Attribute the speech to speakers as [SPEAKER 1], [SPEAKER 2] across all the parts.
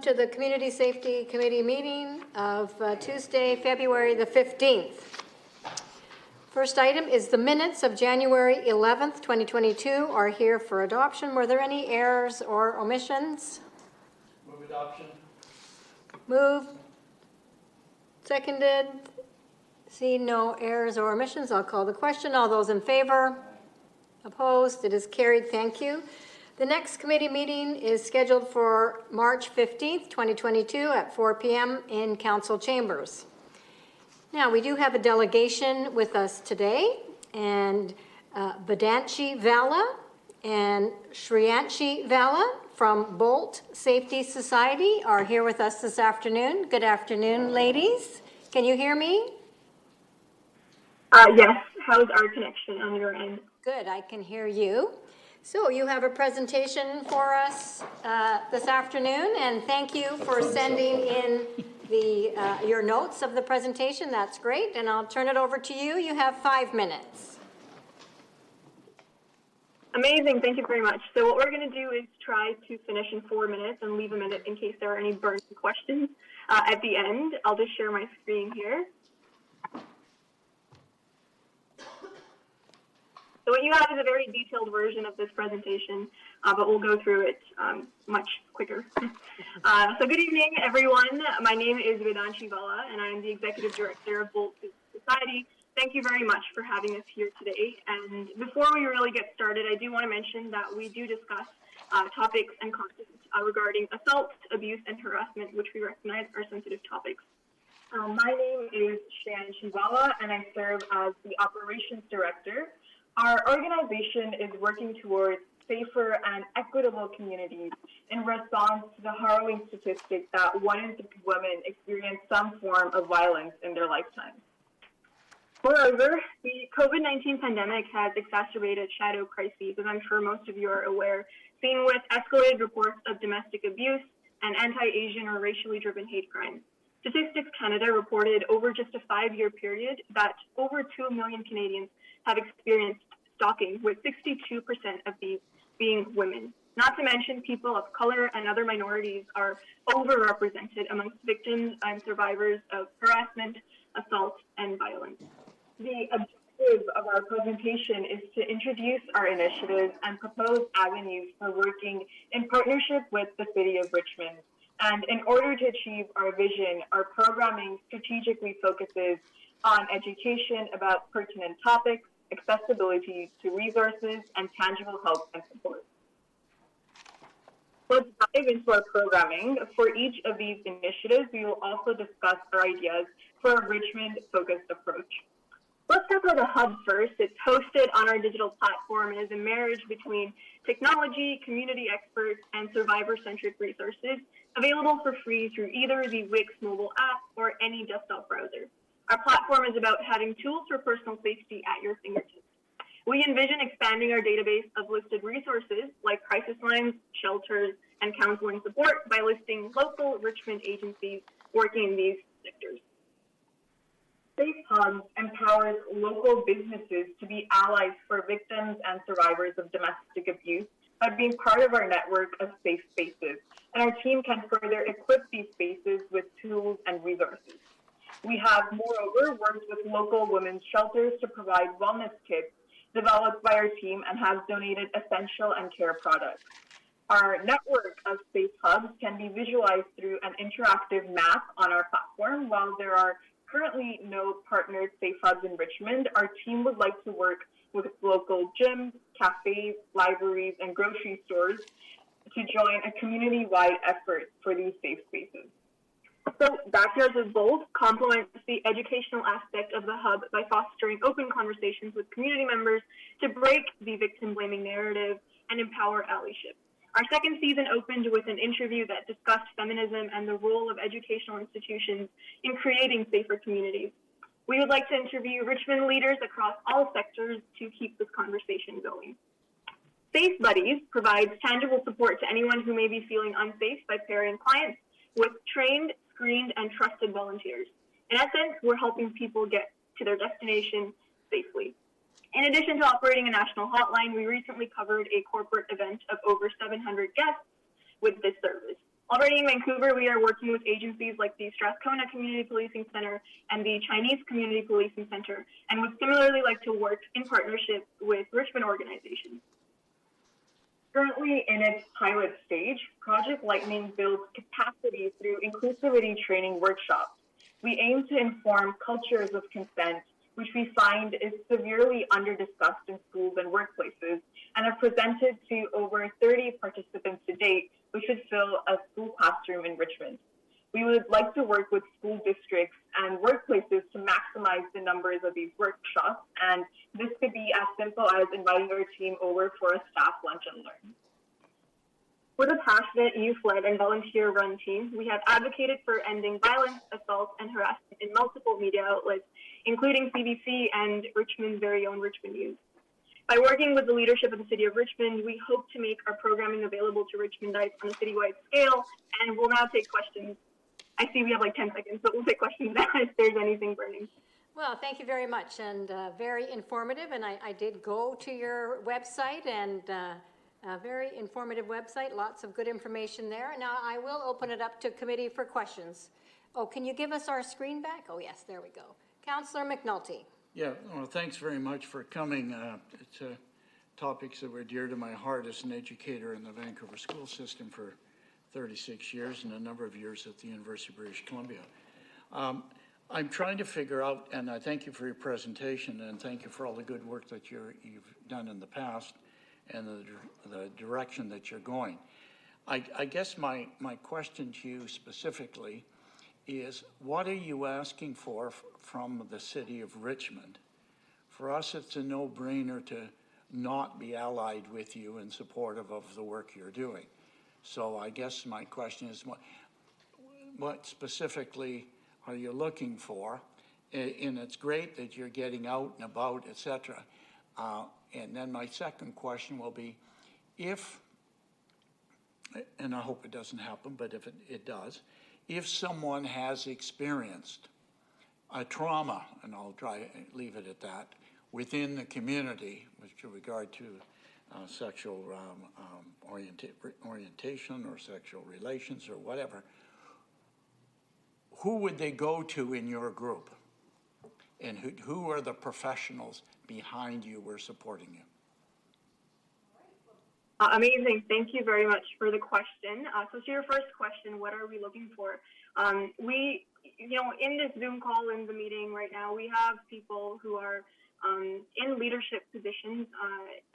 [SPEAKER 1] To the Community Safety Committee meeting of Tuesday, February the 15th. First item is the minutes of January 11th, 2022 are here for adoption. Were there any errors or omissions?
[SPEAKER 2] Move adoption.
[SPEAKER 1] Moved. Seconded. See no errors or omissions. I'll call the question. All those in favor? Opposed? It is carried. Thank you. The next committee meeting is scheduled for March 15th, 2022 at 4 p.m. in council chambers. Now, we do have a delegation with us today, and Vedanshi Vala and Shriyanshi Vala from Bolt Safety Society are here with us this afternoon. Good afternoon, ladies. Can you hear me?
[SPEAKER 3] Yes. How's our connection on your end?
[SPEAKER 1] Good, I can hear you. So you have a presentation for us this afternoon, and thank you for sending in your notes of the presentation. That's great, and I'll turn it over to you. You have 5 minutes.
[SPEAKER 3] Amazing, thank you very much. So what we're going to do is try to finish in 4 minutes and leave a minute in case there are any burning questions at the end. I'll just share my screen here. So what you have is a very detailed version of this presentation, but we'll go through it much quicker. So good evening, everyone. My name is Vedanshi Vala, and I'm the Executive Director of Bolt Society. Thank you very much for having us here today. And before we really get started, I do want to mention that we do discuss topics and content regarding assault, abuse, and harassment, which we recognize are sensitive topics. My name is Shriyanshi Vala, and I serve as the Operations Director. Our organization is working towards safer and equitable communities in response to the harrowing statistic that 1 in 3 women experience some form of violence in their lifetime. Moreover, the COVID-19 pandemic has exacerbated shadow crises, as I'm sure most of you are aware, seen with escalated reports of domestic abuse and anti-Asian or racially driven hate crimes. Statistics Canada reported over just a 5-year period that over 2 million Canadians have experienced stalking, with 62% of these being women. Not to mention people of color and other minorities are overrepresented amongst victims and survivors of harassment, assault, and violence. The objective of our presentation is to introduce our initiatives and propose avenues for working in partnership with the City of Richmond. And in order to achieve our vision, our programming strategically focuses on education about pertinent topics, accessibility to resources, and tangible help and support. Let's dive into our programming. For each of these initiatives, we will also discuss our ideas for a Richmond-focused approach. Let's talk about the hub first. It's hosted on our digital platform and is a marriage between technology, community experts, and survivor-centric resources available for free through either the Wix mobile app or any desktop browser. Our platform is about having tools for personal safety at your fingertips. We envision expanding our database of listed resources like crisis lines, shelters, and counseling support by listing local Richmond agencies working in these sectors. Safe Hubs empowers local businesses to be allies for victims and survivors of domestic abuse by being part of our network of safe spaces, and our team can further equip these spaces with tools and resources. We have, moreover, worked with local women's shelters to provide wellness kits developed by our team and have donated essential and care products. Our network of Safe Hubs can be visualized through an interactive map on our platform. While there are currently no partnered Safe Hubs in Richmond, our team would like to work with local gyms, cafes, libraries, and grocery stores to join a community-wide effort for these safe spaces. So Backyards of Bolt complements the educational aspect of the hub by fostering open conversations with community members to break the victim-blaming narrative and empower allyship. Our second season opened with an interview that discussed feminism and the role of educational institutions in creating safer communities. We would like to interview Richmond leaders across all sectors to keep this conversation going. Safe Buddies provides tangible support to anyone who may be feeling unsafe by pairing clients with trained, screened, and trusted volunteers. In essence, we're helping people get to their destination safely. In addition to operating a national hotline, we recently covered a corporate event of over 700 guests with this service. Already in Vancouver, we are working with agencies like the Strathcona Community Policing Center and the Chinese Community Policing Center, and would similarly like to work in partnership with Richmond organizations. Currently in its pilot stage, Project Lightning builds capacity through inclusivity training workshops. We aim to inform cultures of consent, which we find is severely under-discussed in schools and workplaces, and have presented to over 30 participants to date, which would fill a school classroom in Richmond. We would like to work with school districts and workplaces to maximize the numbers of these workshops, and this could be as simple as inviting our team over for a staff lunch and learn. With a passionate youth-led and volunteer-run team, we have advocated for ending violence, assault, and harassment in multiple media outlets, including CBC and Richmond's very own Richmond News. By working with the leadership of the City of Richmond, we hope to make our programming available to Richmondites on a citywide scale, and we'll now take questions. I see we have like 10 seconds, but we'll take questions now if there's anything burning.
[SPEAKER 1] Well, thank you very much, and very informative, and I did go to your website, and a very informative website, lots of good information there. Now, I will open it up to committee for questions. Oh, can you give us our screen back? Oh, yes, there we go. Councillor McNulty.
[SPEAKER 2] Yeah, well, thanks very much for coming. It's topics that were dear to my heart as an educator in the Vancouver school system for 36 years and a number of years at the University of British Columbia. I'm trying to figure out, and I thank you for your presentation and thank you for all the good work that you've done in the past and the direction that you're going. I guess my question to you specifically is, what are you asking for from the City of Richmond? For us, it's a no-brainer to not be allied with you and supportive of the work you're doing. So I guess my question is, what specifically are you looking for? And it's great that you're getting out and about, etc. And then my second question will be, if, and I hope it doesn't happen, but if it does, if someone has experienced a trauma, and I'll leave it at that, within the community with regard to sexual orientation or sexual relations or whatever, who would they go to in your group? And who are the professionals behind you or supporting you?
[SPEAKER 3] Amazing. Thank you very much for the question. So to your first question, what are we looking for? We, in this Zoom call, in the meeting right now, we have people who are in leadership positions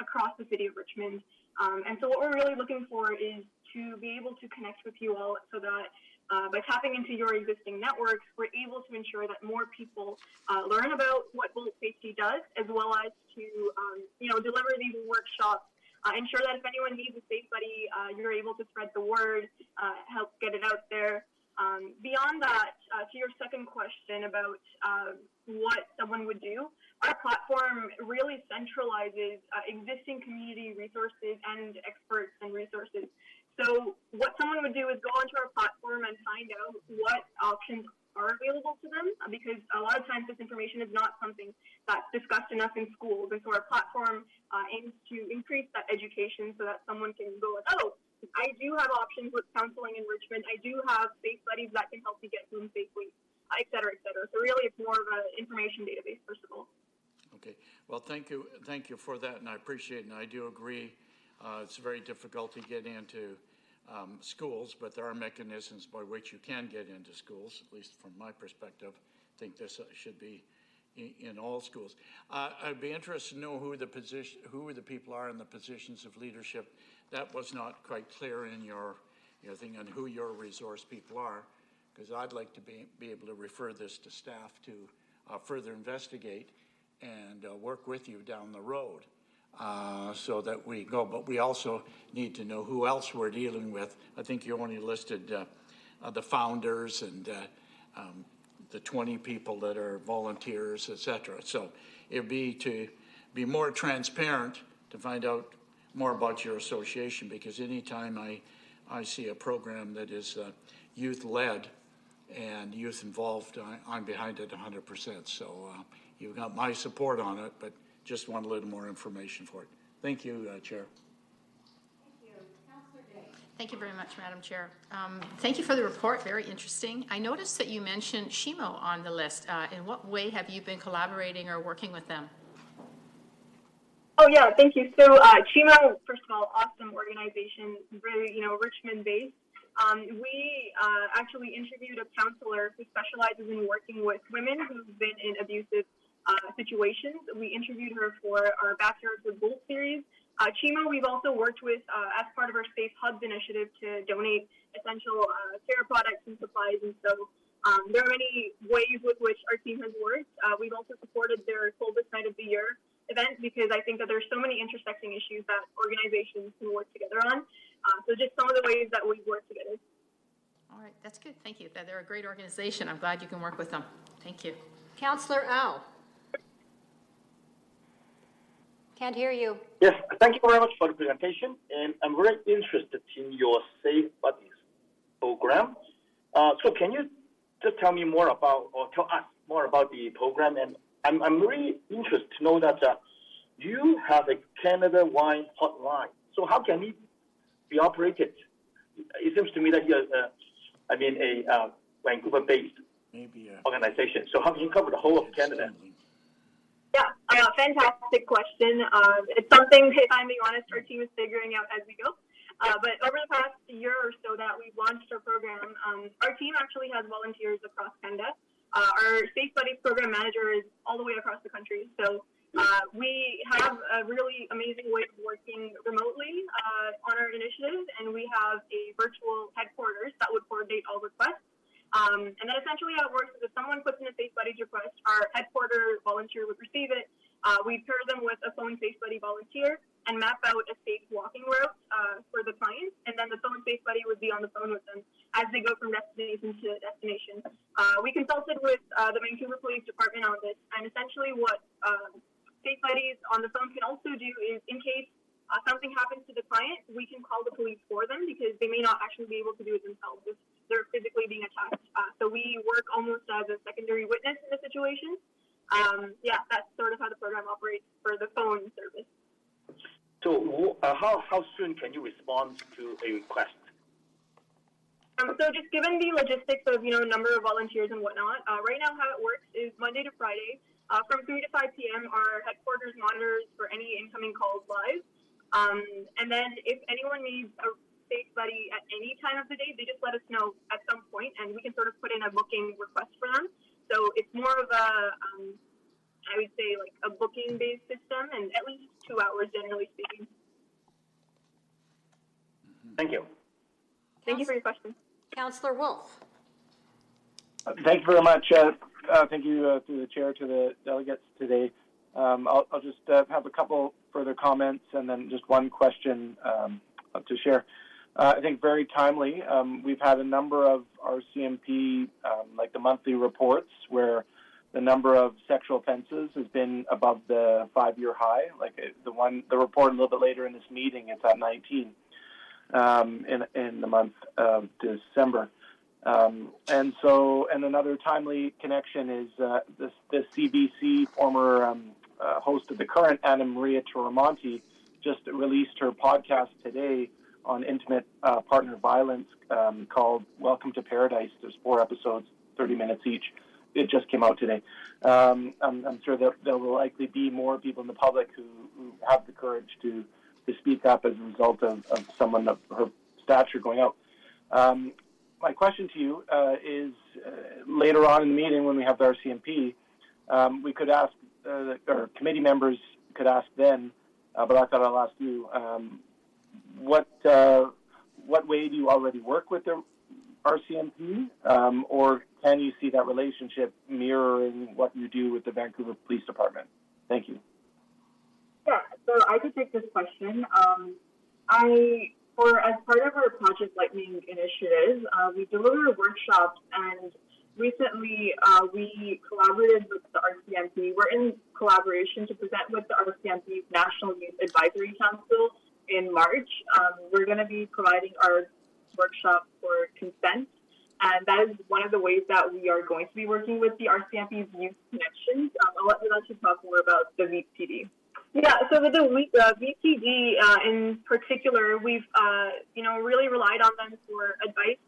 [SPEAKER 3] across the City of Richmond. And so what we're really looking for is to be able to connect with you all so that by tapping into your existing networks, we're able to ensure that more people learn about what bullet safety does, as well as to, deliver these workshops. Ensure that if anyone needs a safe buddy, you're able to spread the word, help get it out there. Beyond that, to your second question about what someone would do, our platform really centralizes existing community resources and experts and resources. So what someone would do is go onto our platform and find out what options are available to them, because a lot of times this information is not something that's discussed enough in schools. And so our platform aims to increase that education so that someone can go like, oh, I do have options with counseling in Richmond. I do have safe buddies that can help me get home safely, et cetera, et cetera. So really it's more of an information database, first of all.
[SPEAKER 2] Okay, well, thank you for that, and I appreciate it, and I do agree. It's very difficult to get into schools, but there are mechanisms by which you can get into schools, at least from my perspective. I think this should be in all schools. I'd be interested to know who the people are in the positions of leadership. That was not quite clear in your thing on who your resource people are, because I'd like to be able to refer this to staff to further investigate and work with you down the road. So that we go, but we also need to know who else we're dealing with. I think you only listed the founders and the 20 people that are volunteers, etc. So it'd be to be more transparent to find out more about your association, because anytime I see a program that is youth-led and youth-involved, I'm behind it 100%. So you've got my support on it, but just want a little more information for it. Thank you, Chair.
[SPEAKER 1] Thank you. Councillor Day.
[SPEAKER 4] Thank you very much, Madam Chair. Thank you for the report, very interesting. I noticed that you mentioned SHIMO on the list. In what way have you been collaborating or working with them?
[SPEAKER 3] Oh yeah, thank you. So CHIMO, first of all, awesome organization, very, Richmond-based. We actually interviewed a counselor who specializes in working with women who've been in abusive situations. We interviewed her for our Backyards with Gold series. CHIMO, we've also worked with as part of our Safe Hubs initiative to donate essential care products and supplies. And so there are many ways with which our team has worked. We've also supported their Coldest Night of the Year event because I think that there's so many intersecting issues that organizations can work together on. So just some of the ways that we've worked together.
[SPEAKER 4] All right, that's good. Thank you. They're a great organization. I'm glad you can work with them. Thank you.
[SPEAKER 1] Councillor Au. Can't hear you.
[SPEAKER 5] Yes, thank you very much for the presentation, and I'm very interested in your Safe Buddies program. So can you just tell me more about, or tell us more about the program? And I'm really interested to know that you have a Canada-wide hotline. So how can it be operated? It seems to me that you're, a Vancouver-based organization. So how can you cover the whole of Canada?
[SPEAKER 3] Yeah, fantastic question. It's something, if I'm being honest, our team is figuring out as we go. But over the past year or so that we've launched our program, our team actually has volunteers across Canada. Our Safe Buddies program manager is all the way across the country. So we have a really amazing way of working remotely on our initiative, and we have a virtual headquarters that would coordinate all requests. And then essentially how it works is if someone puts in a Safe Buddies request, our headquarter volunteer would receive it. We pair them with a phone Safe Buddy volunteer and map out a safe walking route for the client. And then the phone Safe Buddy would be on the phone with them as they go from destination to destination. We consulted with the Vancouver Police Department on this. And essentially what Safe Buddies on the phone can also do is in case something happens to the client, we can call the police for them because they may not actually be able to do it themselves if they're physically being attacked. So we work almost as a secondary witness in the situation. That's sort of how the program operates for the phone service.
[SPEAKER 5] So how soon can you respond to a request?
[SPEAKER 3] So just given the logistics of, number of volunteers and whatnot, right now how it works is Monday to Friday, from 3 to 5 p.m. our headquarters monitors for any incoming calls live. And then if anyone needs a Safe Buddy at any time of the day, they just let us know at some point, and we can sort of put in a booking request for them. So it's more of a, I would say, like a booking-based system, and at least 2 hours, generally speaking.
[SPEAKER 5] Thank you.
[SPEAKER 3] Thank you for your question.
[SPEAKER 1] Councillor Wolf.
[SPEAKER 6] Thank you very much. Thank you to the chair, to the delegates today. I'll just have a couple further comments and then just one question to share. I think very timely. We've had a number of RCMP, like the monthly reports, where the number of sexual offenses has been above the 5-year high. Like the report a little bit later in this meeting, it's at 19 in the month of December. And another timely connection is the CBC former host of the current, Anna Maria Tiramonte, just released her podcast today on intimate partner violence called Welcome to Paradise. There's 4 episodes, 30 minutes each. It just came out today. I'm sure that there will likely be more people in the public who have the courage to speak up as a result of someone of her stature going out. My question to you is later on in the meeting when we have the RCMP, we could ask, or committee members could ask then, but I thought I'll ask you, what way do you already work with the RCMP, or can you see that relationship mirroring what you do with the Vancouver Police Department? Thank you.
[SPEAKER 3] Yeah, so I could take this question. As part of our Project Lightning initiative, we deliver workshops, and recently we collaborated with the RCMP. We're in collaboration to present with the RCMP's National Youth Advisory Council in March. We're going to be providing our workshop for consent, and that is one of the ways that we are going to be working with the RCMP's Youth Connections. I'll let you talk more about the VPD. Yeah, so with the VPD in particular, we've really relied on them for advice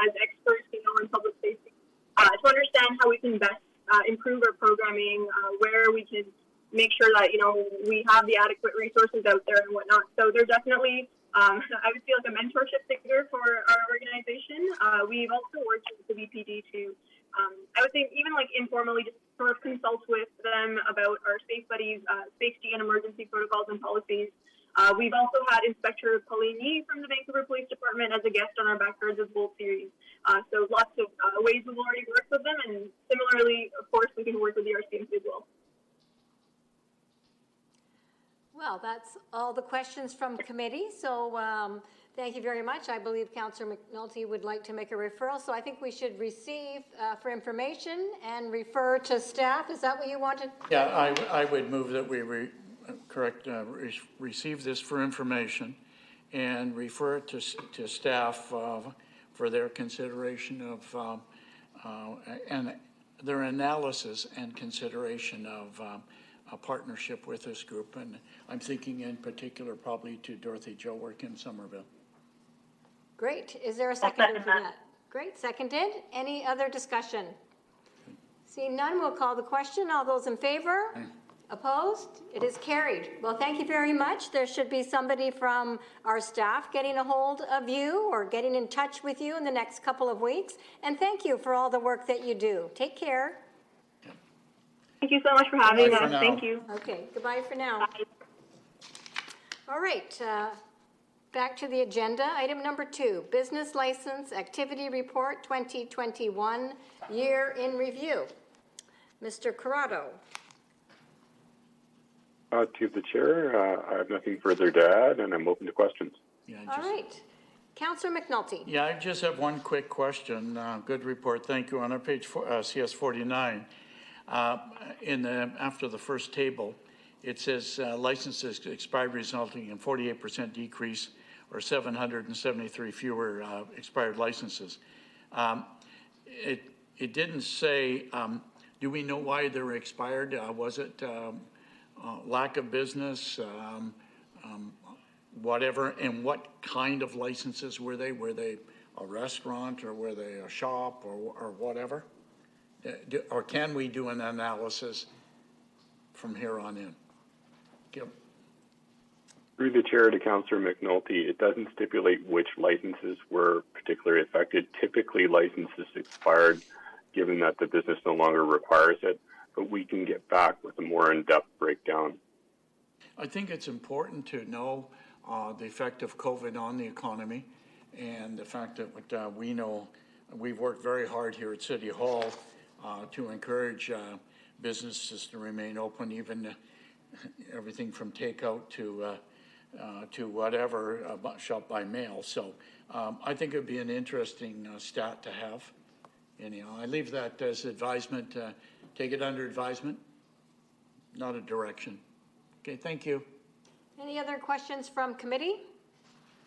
[SPEAKER 3] as experts, in public safety, to understand how we can best improve our programming, where we can make sure that we have the adequate resources out there and whatnot. So they're definitely, I would feel like a mentorship figure for our organization. We've also worked with the VPD to, I would say, even like informally, just sort of consult with them about our Safe Buddies, safety and emergency protocols and policies. We've also had Inspector Pauline Yee from the Vancouver Police Department as a guest on our Backyards of Bold series. So lots of ways we've already worked with them, and similarly, of course, we can work with the RCMP as well.
[SPEAKER 1] Well, that's all the questions from committee. So thank you very much. I believe Councillor McNulty would like to make a referral. So I think we should receive for information and refer to staff. Is that what you wanted?
[SPEAKER 2] Yeah, I would move that we receive this for information and refer it to staff for their consideration of and their analysis and consideration of a partnership with this group. And I'm thinking in particular probably to Dorothy Jowork in Somerville.
[SPEAKER 1] Great. Is there a seconder for that? Great. Seconded. Any other discussion? Seeing none, we'll call the question. All those in favor? Aye. Opposed? It is carried. Well, thank you very much. There should be somebody from our staff getting a hold of you or getting in touch with you in the next couple of weeks. And thank you for all the work that you do. Take care.
[SPEAKER 3] Thank you so much for having us. Thank you.
[SPEAKER 1] Okay, goodbye for now.
[SPEAKER 3] Bye.
[SPEAKER 1] All right, back to the agenda. Item number 2, Business License Activity Report 2021 Year in Review. Mr. Corrado.
[SPEAKER 7] To the chair, I have nothing further to add, and I'm open to questions.
[SPEAKER 1] Yeah, all right. Councillor McNulty.
[SPEAKER 2] Yeah, I just have one quick question. Good report. Thank you. On our page CS 49, after the first table, it says licenses expired resulting in 48% decrease or 773 fewer expired licenses. It didn't say, do we know why they were expired? Was it lack of business, whatever, and what kind of licenses were they? Were they a restaurant or were they a shop or whatever? Or can we do an analysis from here on in? Yep.
[SPEAKER 7] Through the chair to Councillor McNulty, it doesn't stipulate which licenses were particularly affected. Typically, licenses expired given that the business no longer requires it, but we can get back with a more in-depth breakdown.
[SPEAKER 2] I think it's important to know the effect of COVID on the economy and the fact that we know we've worked very hard here at City Hall to encourage businesses to remain open, even everything from takeout to whatever, shop by mail. So I think it would be an interesting stat to have. Anyhow, I leave that as advisement. Take it under advisement, not a direction. Okay, thank you.
[SPEAKER 1] Any other questions from committee?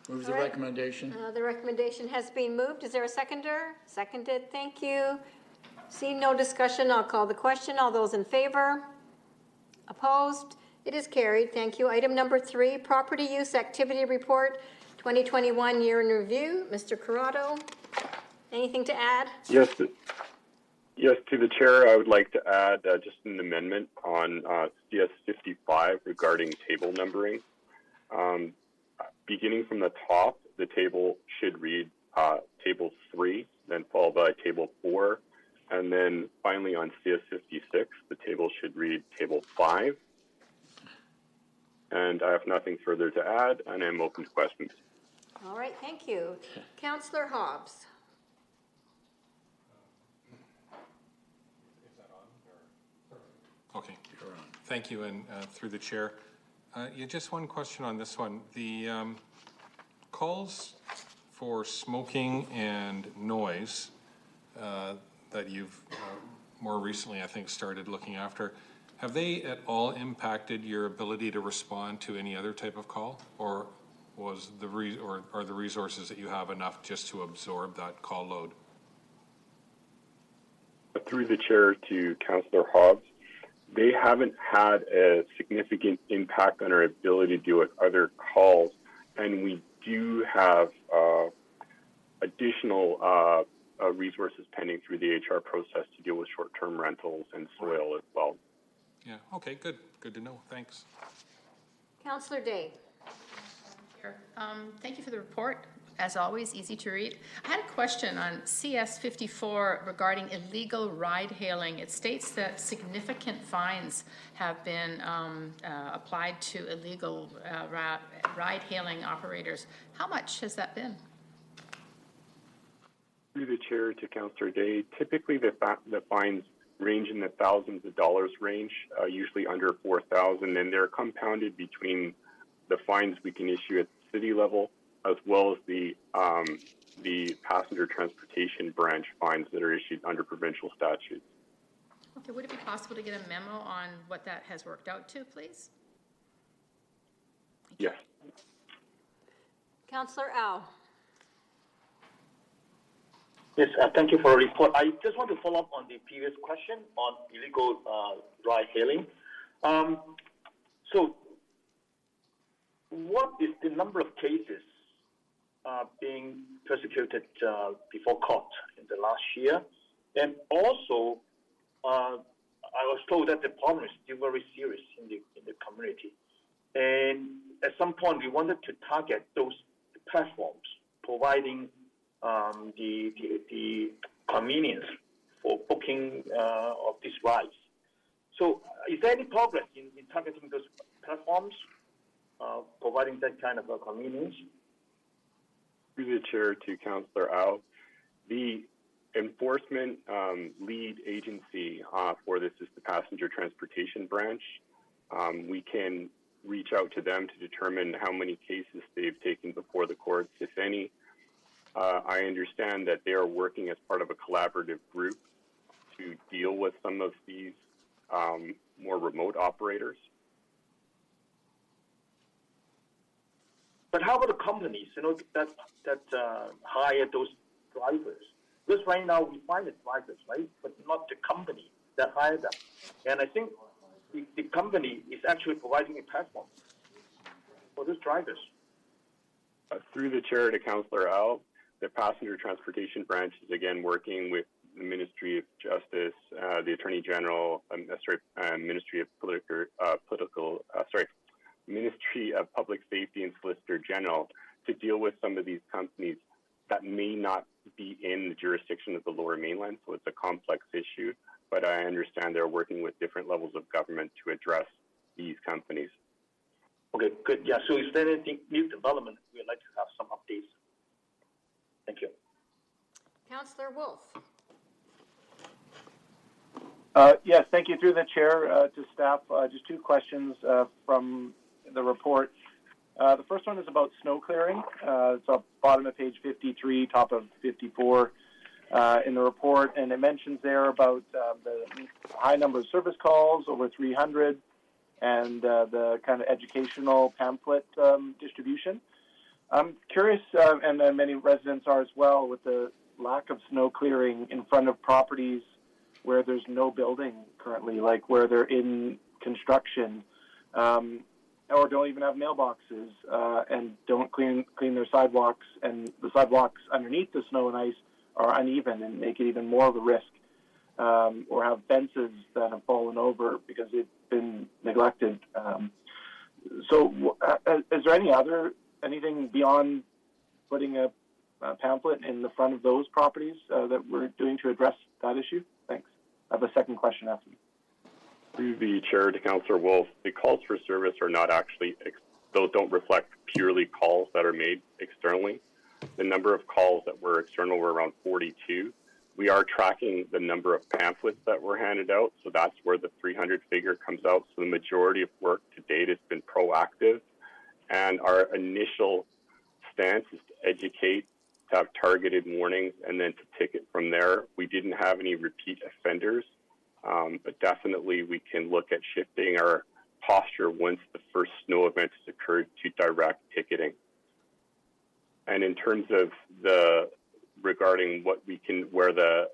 [SPEAKER 2] Move the recommendation.
[SPEAKER 1] The recommendation has been moved. Is there a seconder? Seconded. Thank you. Seeing no discussion, I'll call the question. All those in favor? Opposed? It is carried. Thank you. Item number 3, Property Use Activity Report 2021 Year in Review. Mr. Corrado, anything to add?
[SPEAKER 7] Yes, to the chair, I would like to add just an amendment on CS 55 regarding table numbering. Beginning from the top, the table should read table 3, then followed by table 4, and then finally on CS 56, the table should read table 5. And I have nothing further to add, and I'm open to questions.
[SPEAKER 1] All right, thank you. Councillor Hobbs.
[SPEAKER 8] Okay, thank you, and through the chair. Just one question on this one. The calls for smoking and noise that you've more recently, I think, started looking after, have they at all impacted your ability to respond to any other type of call, or was are the resources that you have enough just to absorb that call load?
[SPEAKER 7] Through the chair to Councillor Hobbs, they haven't had a significant impact on our ability to deal with other calls, and we do have additional resources pending through the HR process to deal with short-term rentals and soil as well.
[SPEAKER 8] Yeah, okay, good. Good to know. Thanks.
[SPEAKER 1] Councillor Day.
[SPEAKER 4] Sure. Thank you for the report. As always, easy to read. I had a question on CS 54 regarding illegal ride-hailing. It states that significant fines have been applied to illegal ride-hailing operators. How much has that been?
[SPEAKER 7] Through the chair to Councillor Day, typically the fines range in the thousands of dollars range, usually under 4,000, and they're compounded between the fines we can issue at the city level, as well as the passenger transportation branch fines that are issued under provincial statutes.
[SPEAKER 4] Okay, would it be possible to get a memo on what that has worked out to, please?
[SPEAKER 7] Yes.
[SPEAKER 1] Councillor Au.
[SPEAKER 5] Yes, thank you for the report. I just want to follow up on the previous question on illegal ride hailing. So what is the number of cases being prosecuted before court in the last year? And also, I was told that the problem is still very serious in the community. And at some point, we wanted to target those platforms providing the convenience for booking of these rides. So is there any progress in targeting those platforms, providing that kind of a convenience?
[SPEAKER 7] Through the chair to Councillor Au, the enforcement lead agency for this is the Passenger Transportation Branch. We can reach out to them to determine how many cases they've taken before the courts, if any. I understand that they are working as part of a collaborative group to deal with some of these more remote operators.
[SPEAKER 5] But how about the companies, that hire those drivers? Because right now we find the drivers, right, but not the company that hire them. And I think the company is actually providing a platform for those drivers.
[SPEAKER 7] Through the chair to Councillor Au, the Passenger Transportation Branch is again working with the Ministry of Justice, the Attorney General, Ministry of Public Safety and Solicitor General to deal with some of these companies that may not be in the jurisdiction of the Lower Mainland. So it's a complex issue, but I understand they're working with different levels of government to address these companies.
[SPEAKER 5] Okay, good. Yeah, so is there anything new development? We'd like to have some updates. Thank you.
[SPEAKER 1] Councillor Wolf.
[SPEAKER 6] Yes, thank you. Through the chair to staff, just two questions from the report. The first one is about snow clearing. It's up bottom of page 53, top of 54 in the report, and it mentions there about the high number of service calls, over 300, and the kind of educational pamphlet distribution. I'm curious, and many residents are as well, with the lack of snow clearing in front of properties where there's no building currently, like where they're in construction, or don't even have mailboxes, and don't clean their sidewalks, and the sidewalks underneath the snow and ice are uneven and make it even more of a risk, or have fences that have fallen over because they've been neglected. So is there anything beyond putting a pamphlet in the front of those properties that we're doing to address that issue? Thanks. I have a second question after.
[SPEAKER 7] Through the chair to Councillor Wolf, the calls for service are not actually, those don't reflect purely calls that are made externally. The number of calls that were external were around 42. We are tracking the number of pamphlets that were handed out, so that's where the 300 figure comes out. So the majority of work to date has been proactive, and our initial stance is to educate, to have targeted warnings, and then to ticket from there. We didn't have any repeat offenders, but definitely we can look at shifting our posture once the first snow event has occurred to direct ticketing. And in terms of regarding what we can, where the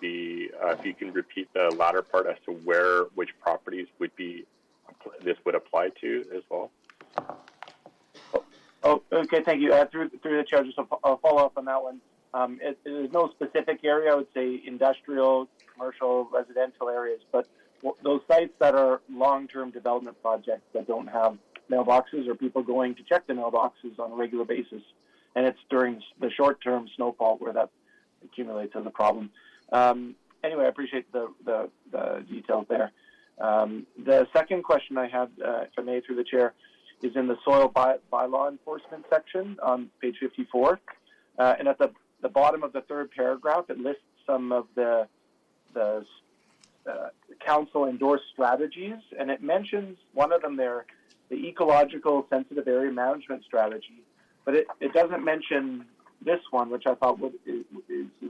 [SPEAKER 7] if you can repeat the latter part as to which properties this would apply to as well.
[SPEAKER 6] Oh, okay, thank you. Through the chair, just a follow up on that one. It is no specific area. I would say industrial, commercial, residential areas, but those sites that are long-term development projects that don't have mailboxes or people going to check the mailboxes on a regular basis, and it's during the short-term snowfall where that accumulates as a problem. Anyway, I appreciate the details there. The second question I had, if I may, through the chair, is in the soil bylaw enforcement section on page 54. And at the bottom of the third paragraph, it lists some of the council endorsed strategies, and it mentions one of them there, the ecological sensitive area management strategy, but it doesn't mention this one, which I thought is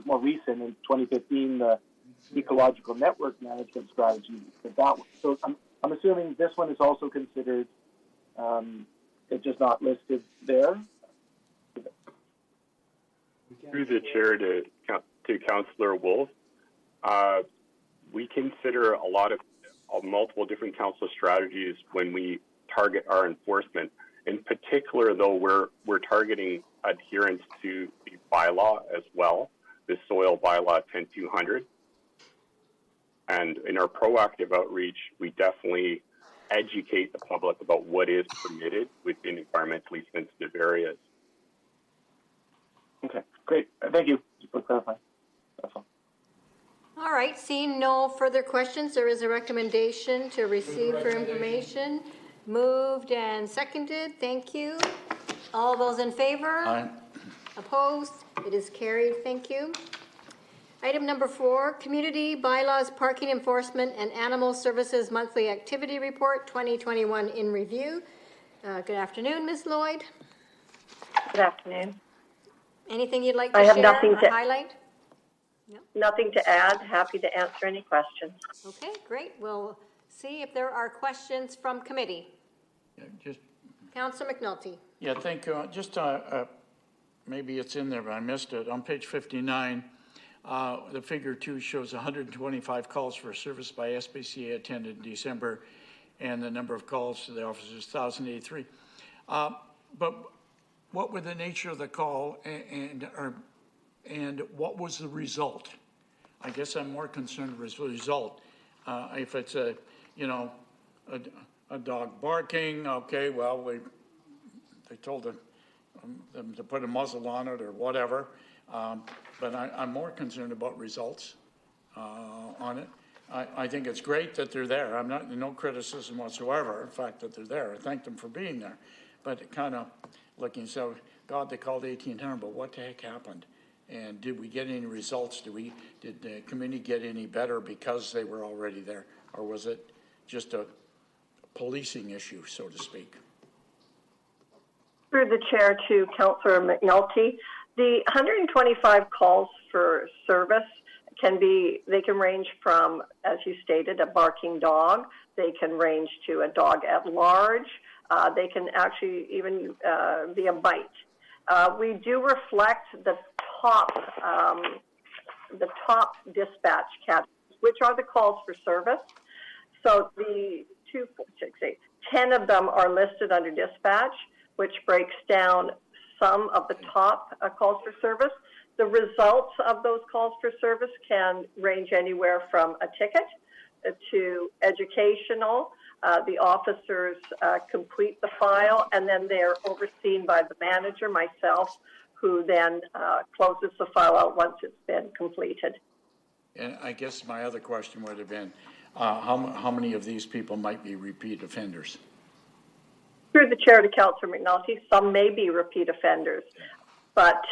[SPEAKER 6] more recent in 2015, the ecological network management strategy. That one. So I'm assuming this one is also considered. It's just not listed there.
[SPEAKER 7] Through the chair to Councillor Wolf, we consider a lot of multiple different council strategies when we target our enforcement. In particular, though, we're targeting adherence to the bylaw as well, the soil bylaw 10200. And in our proactive outreach, we definitely educate the public about what is permitted within environmentally sensitive areas.
[SPEAKER 6] Okay, great. Thank you. Just for clarifying. That's all.
[SPEAKER 1] All right, seeing no further questions, there is a recommendation to receive for information. Moved and seconded. Thank you. All those in favor?
[SPEAKER 2] Aye.
[SPEAKER 1] Opposed? It is carried. Thank you. Item number 4, Community Bylaws, Parking Enforcement, and Animal Services Monthly Activity Report 2021 in review. Good afternoon, Ms. Lloyd.
[SPEAKER 9] Good afternoon.
[SPEAKER 1] Anything you'd like to
[SPEAKER 9] I have
[SPEAKER 1] share
[SPEAKER 9] nothing
[SPEAKER 1] or
[SPEAKER 9] to
[SPEAKER 1] highlight? No?
[SPEAKER 9] Nothing to add. Happy to answer any questions.
[SPEAKER 1] Okay, great. We'll see if there are questions from committee.
[SPEAKER 2] Yeah,
[SPEAKER 1] Councillor McNulty.
[SPEAKER 2] Yeah, thank you. Just maybe it's in there, but I missed it. On page 59, the figure 2 shows 125 calls for service by SPCA attended in December, and the number of calls to the office is 1,083. But what were the nature of the call, and what was the result? I guess I'm more concerned with the result. If it's a dog barking, okay, well, they told them to put a muzzle on it or whatever. But I'm more concerned about results on it. I think it's great that they're there. I'm not, no criticism whatsoever, in fact, that they're there. I thank them for being there. But it kind of looking, so, God, they called 1800, but what the heck happened? And did we get any results? Did the community get any better because they were already there? Or was it just a policing issue, so to speak?
[SPEAKER 9] Through the chair to Councillor McNulty, the 125 calls for service they can range from, as you stated, a barking dog. They can range to a dog at large. They can actually even be a bite. We do reflect the top dispatch categories, which are the calls for service. So the 2, 4, 6, 8, 10 of them are listed under dispatch, which breaks down some of the top calls for service. The results of those calls for service can range anywhere from a ticket to educational. The officers complete the file, and then they're overseen by the manager, myself, who then closes the file out once it's been completed.
[SPEAKER 2] And I guess my other question would have been, how many of these people might be repeat offenders?
[SPEAKER 9] Through the chair to Councillor McNulty, some may be repeat offenders, but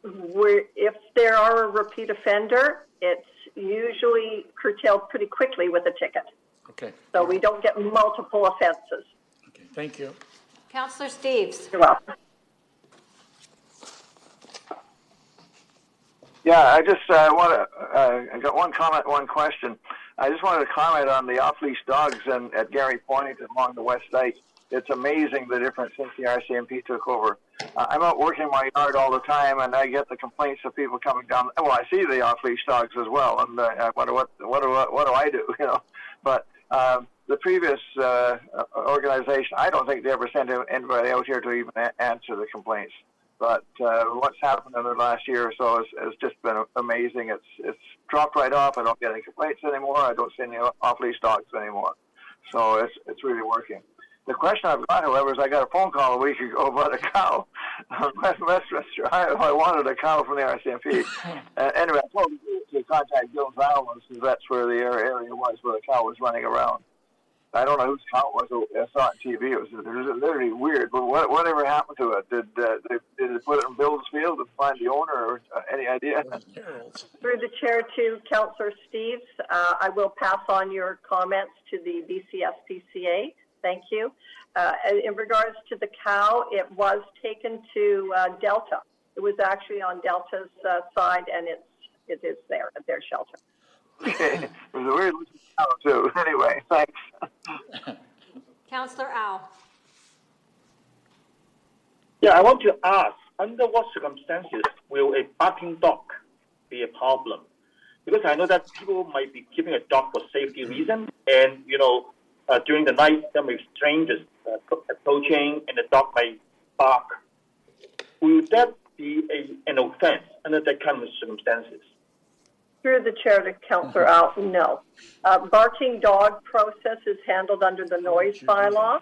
[SPEAKER 9] if there are a repeat offender, it's usually curtailed pretty quickly with a ticket.
[SPEAKER 2] Okay.
[SPEAKER 9] So we don't get multiple offenses.
[SPEAKER 2] Okay, thank you.
[SPEAKER 1] Councillor Steves.
[SPEAKER 9] You're welcome.
[SPEAKER 10] Yeah, I just want to, I got one comment, one question. I just wanted to comment on the off-leash dogs at Gary Point along the west side. it's amazing the difference since the RCMP took over. I'm out working my yard all the time, and I get the complaints of people coming down. Well, I see the off-leash dogs as well, and I wonder what do I do, you know? But the previous organization, I don't think they ever sent anybody out here to even answer the complaints. But what's happened in the last year or so has just been amazing. It's dropped right off. I don't get any complaints anymore. I don't see any off-leash dogs anymore. So it's really working. The question I've got, however, is I got a phone call a week ago about a cow. Westminster, I wanted a cow from the RCMP. Anyway, I told him to contact Gill's Animals, because that's where the area was where the cow was running around. I don't know whose cow it was. I saw it on TV. It was literally weird. But whatever happened to it? Did they put it in Bill's field and find the owner, or any idea?
[SPEAKER 9] Through the chair to Councillor Steves, I will pass on your comments to the BCSPCA. Thank you. In regards to the cow, it was taken to Delta. It was actually on Delta's side, and it is there at their shelter.
[SPEAKER 10] Okay. It was a weird looking cow, too. Anyway, thanks.
[SPEAKER 1] Councillor Au.
[SPEAKER 5] Yeah, I want to ask, under what circumstances will a barking dog be a problem? Because I know that people might be keeping a dog for safety reasons, and, you know, during the night, there may be strangers approaching, and the dog might bark. Will that be an offense under that kind of circumstances?
[SPEAKER 9] Through the chair to Councillor Al, no. Barking dog process is handled under the noise bylaw.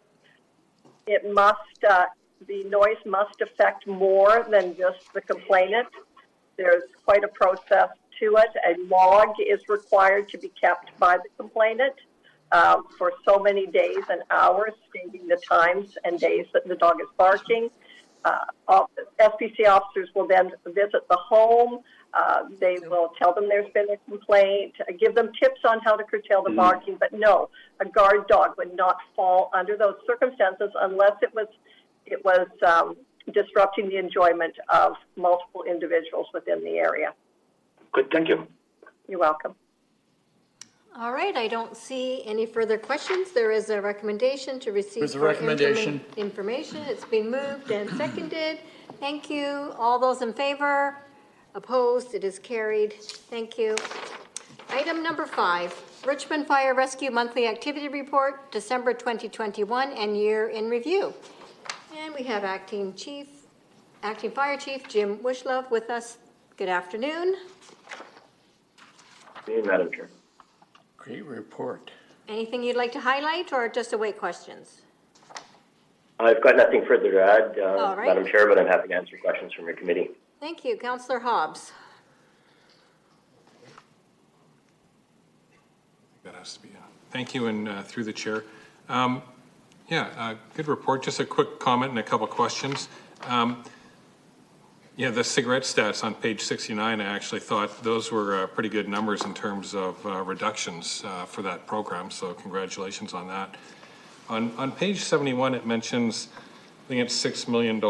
[SPEAKER 9] It must, the noise must affect more than just the complainant. There's quite a process to it. A log is required to be kept by the complainant for so many days and hours, stating the times and days that the dog is barking. SPC officers will then visit the home. They will tell them there's been a complaint, give them tips on how to curtail the barking, but no, a guard dog would not fall under those circumstances unless it was disrupting the enjoyment of multiple individuals within the area.
[SPEAKER 5] Good, thank you.
[SPEAKER 9] You're welcome.
[SPEAKER 1] All right, I don't see any further questions. There is a recommendation to receive
[SPEAKER 2] There's a recommendation.
[SPEAKER 1] Information. It's been moved and seconded. Thank you. All those in favor? Opposed? It is carried. Thank you. Item number 5, Richmond Fire Rescue Monthly Activity Report, December 2021 and year in review. And we have Acting Fire Chief Jim Wishlove with us. Good afternoon.
[SPEAKER 11] Good evening, Madam Chair.
[SPEAKER 2] Great report.
[SPEAKER 1] Anything you'd like to highlight or just await questions?
[SPEAKER 11] I've got nothing further to add,
[SPEAKER 1] All right.
[SPEAKER 11] Madam Chair, but I'm happy to answer questions from your committee.
[SPEAKER 1] Thank you. Councillor Hobbs.
[SPEAKER 8] That has to be, thank you, and through the chair. Good report. Just a quick comment and a couple questions. The cigarette stats on page 69, I actually thought those were pretty good numbers in terms of reductions for that program, so congratulations on that. On page 71, it mentions, I think it's $6 million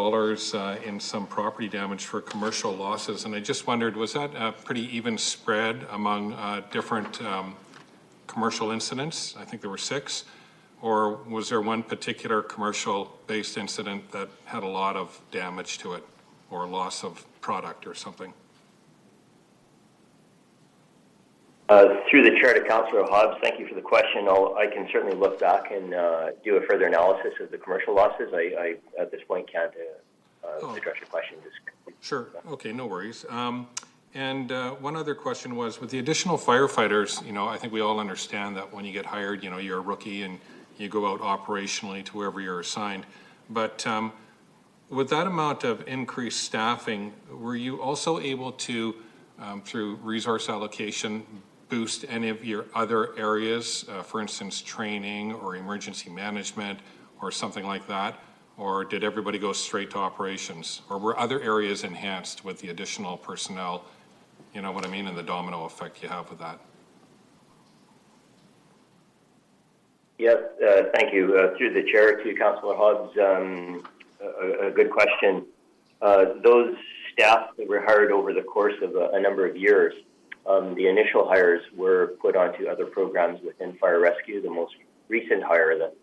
[SPEAKER 8] in some property damage for commercial losses, and I just wondered, was that a pretty even spread among different commercial incidents? I think there were 6. Or was there one particular commercial-based incident that had a lot of damage to it, or loss of product or something?
[SPEAKER 11] Through the chair to Councillor Hobbs, thank you for the question. I can certainly look back and do a further analysis of the commercial losses. I at this point can't address your question.
[SPEAKER 8] Sure. Okay, no worries. And one other question was, with the additional firefighters, I think we all understand that when you get hired, you're a rookie and you go out operationally to wherever you're assigned. But with that amount of increased staffing, were you also able to, through resource allocation, boost any of your other areas, for instance, training or emergency management or something like that? Or did everybody go straight to operations? Or were other areas enhanced with the additional personnel? You know what I mean? And the domino effect you have with that.
[SPEAKER 11] Yes, thank you. Through the chair to Councillor Hobbs, a good question. Those staff that were hired over the course of a number of years, the initial hires were put onto other programs within fire rescue. The most recent hire that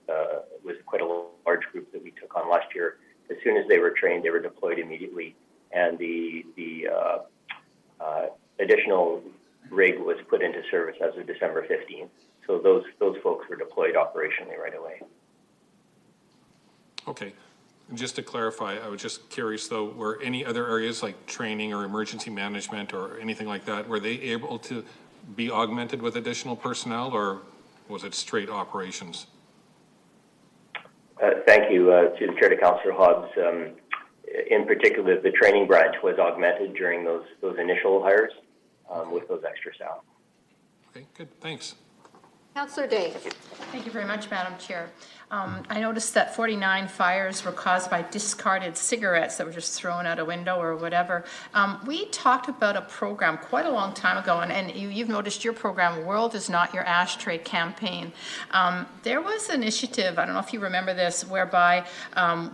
[SPEAKER 11] was quite a large group that we took on last year. As soon as they were trained, they were deployed immediately, and the additional rig was put into service as of December 15th. So those folks were deployed operationally right away.
[SPEAKER 8] Okay. And just to clarify, I was just curious though, were any other areas like training or emergency management or anything like that, were they able to be augmented with additional personnel, or was it straight operations?
[SPEAKER 11] Thank you to the Chair, to Councillor Hobbs. In particular, the training branch was augmented during those initial hires with those extra staff.
[SPEAKER 8] Okay, good, thanks.
[SPEAKER 1] Councillor Day.
[SPEAKER 4] Thank you very much, Madam Chair. I noticed that 49 fires were caused by discarded cigarettes that were just thrown out a window or whatever. We talked about a program quite a long time ago, and you've noticed your program, World is Not Your Ashtray campaign. There was an initiative, I don't know if you remember this, whereby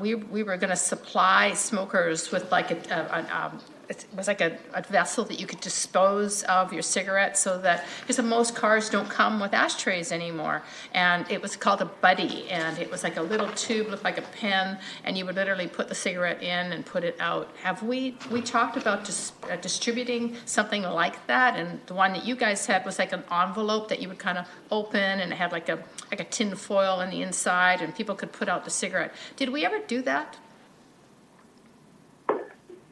[SPEAKER 4] we were going to supply smokers with like it was like a vessel that you could dispose of your cigarettes, so that, because most cars don't come with ashtrays anymore, and it was called a buddy, and it was like a little tube, looked like a pen, and you would literally put the cigarette in and put it out. Have we talked about distributing something like that? And the one that you guys had was like an envelope that you would kind of open, and it had like a tin foil on the inside, and people could put out the cigarette. Did we ever do that?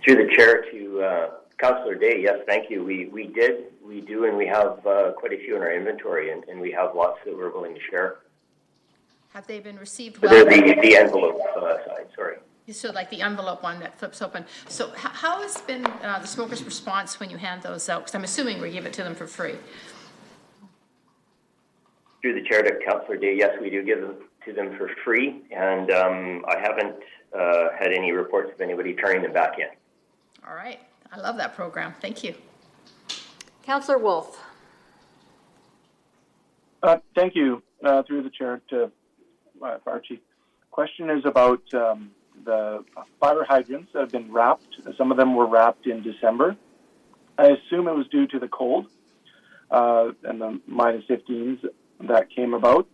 [SPEAKER 11] Through the Chair to Councillor Day, yes, thank you. We do, and we have quite a few in our inventory, and we have lots that we're willing to share.
[SPEAKER 4] Have they been received well?
[SPEAKER 11] The envelope side, sorry.
[SPEAKER 4] So like the envelope one that flips open. So how has been the smokers' response when you hand those out? Because I'm assuming we give it to them for free.
[SPEAKER 11] Through the Chair to Councillor Day, yes, we do give them to them for free, and I haven't had any reports of anybody turning them back in.
[SPEAKER 4] All right. I love that program. Thank you.
[SPEAKER 1] Councillor Wolf.
[SPEAKER 6] Thank you. Through the Chair to Fire Chief. Question is about the fire hydrants that have been wrapped. Some of them were wrapped in December. I assume it was due to the cold and the -15s that came about.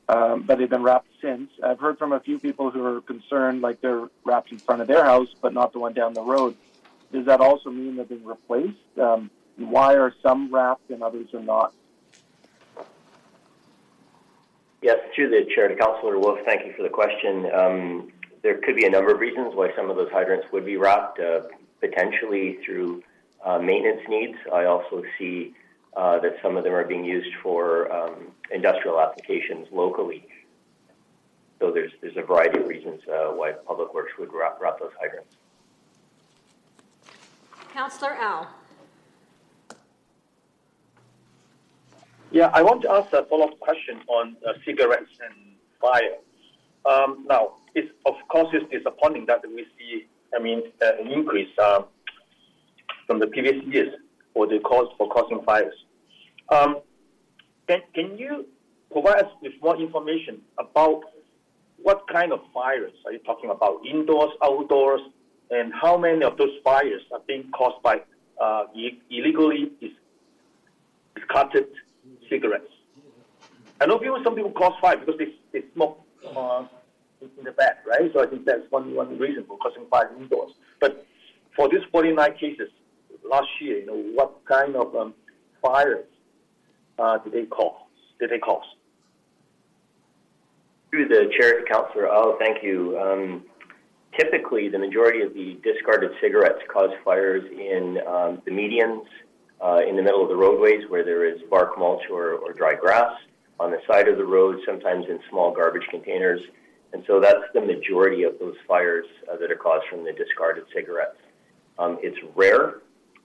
[SPEAKER 6] But they've been wrapped since. I've heard from a few people who are concerned, like they're wrapped in front of their house, but not the one down the road. Does that also mean they're being replaced? And why are some wrapped and others are not?
[SPEAKER 11] Yes, through the Chair to Councillor Wolf, thank you for the question. There could be a number of reasons why some of those hydrants would be wrapped, potentially through maintenance needs. I also see that some of them are being used for industrial applications locally. So there's a variety of reasons why Public Works would wrap those hydrants.
[SPEAKER 1] Councillor Al.
[SPEAKER 5] Yeah, I want to ask a follow-up question on cigarettes and fire. Now, it's disappointing that we see, an increase from the previous years for the cost for causing fires. Can you provide us with more information about what kind of fires are you talking about? Indoors, outdoors, and how many of those fires are being caused by illegally discarded cigarettes? I know some people cause fire because they smoke in the back, right? So I think that's one reason for causing fire indoors. But for these 49 cases last year, what kind of fires did they cause?
[SPEAKER 11] Through the Chair to Councillor Au, thank you. Typically, the majority of the discarded cigarettes cause fires in the medians, in the middle of the roadways where there is bark mulch or dry grass, on the side of the road, sometimes in small garbage containers. And so that's the majority of those fires that are caused from the discarded cigarettes. It's rare,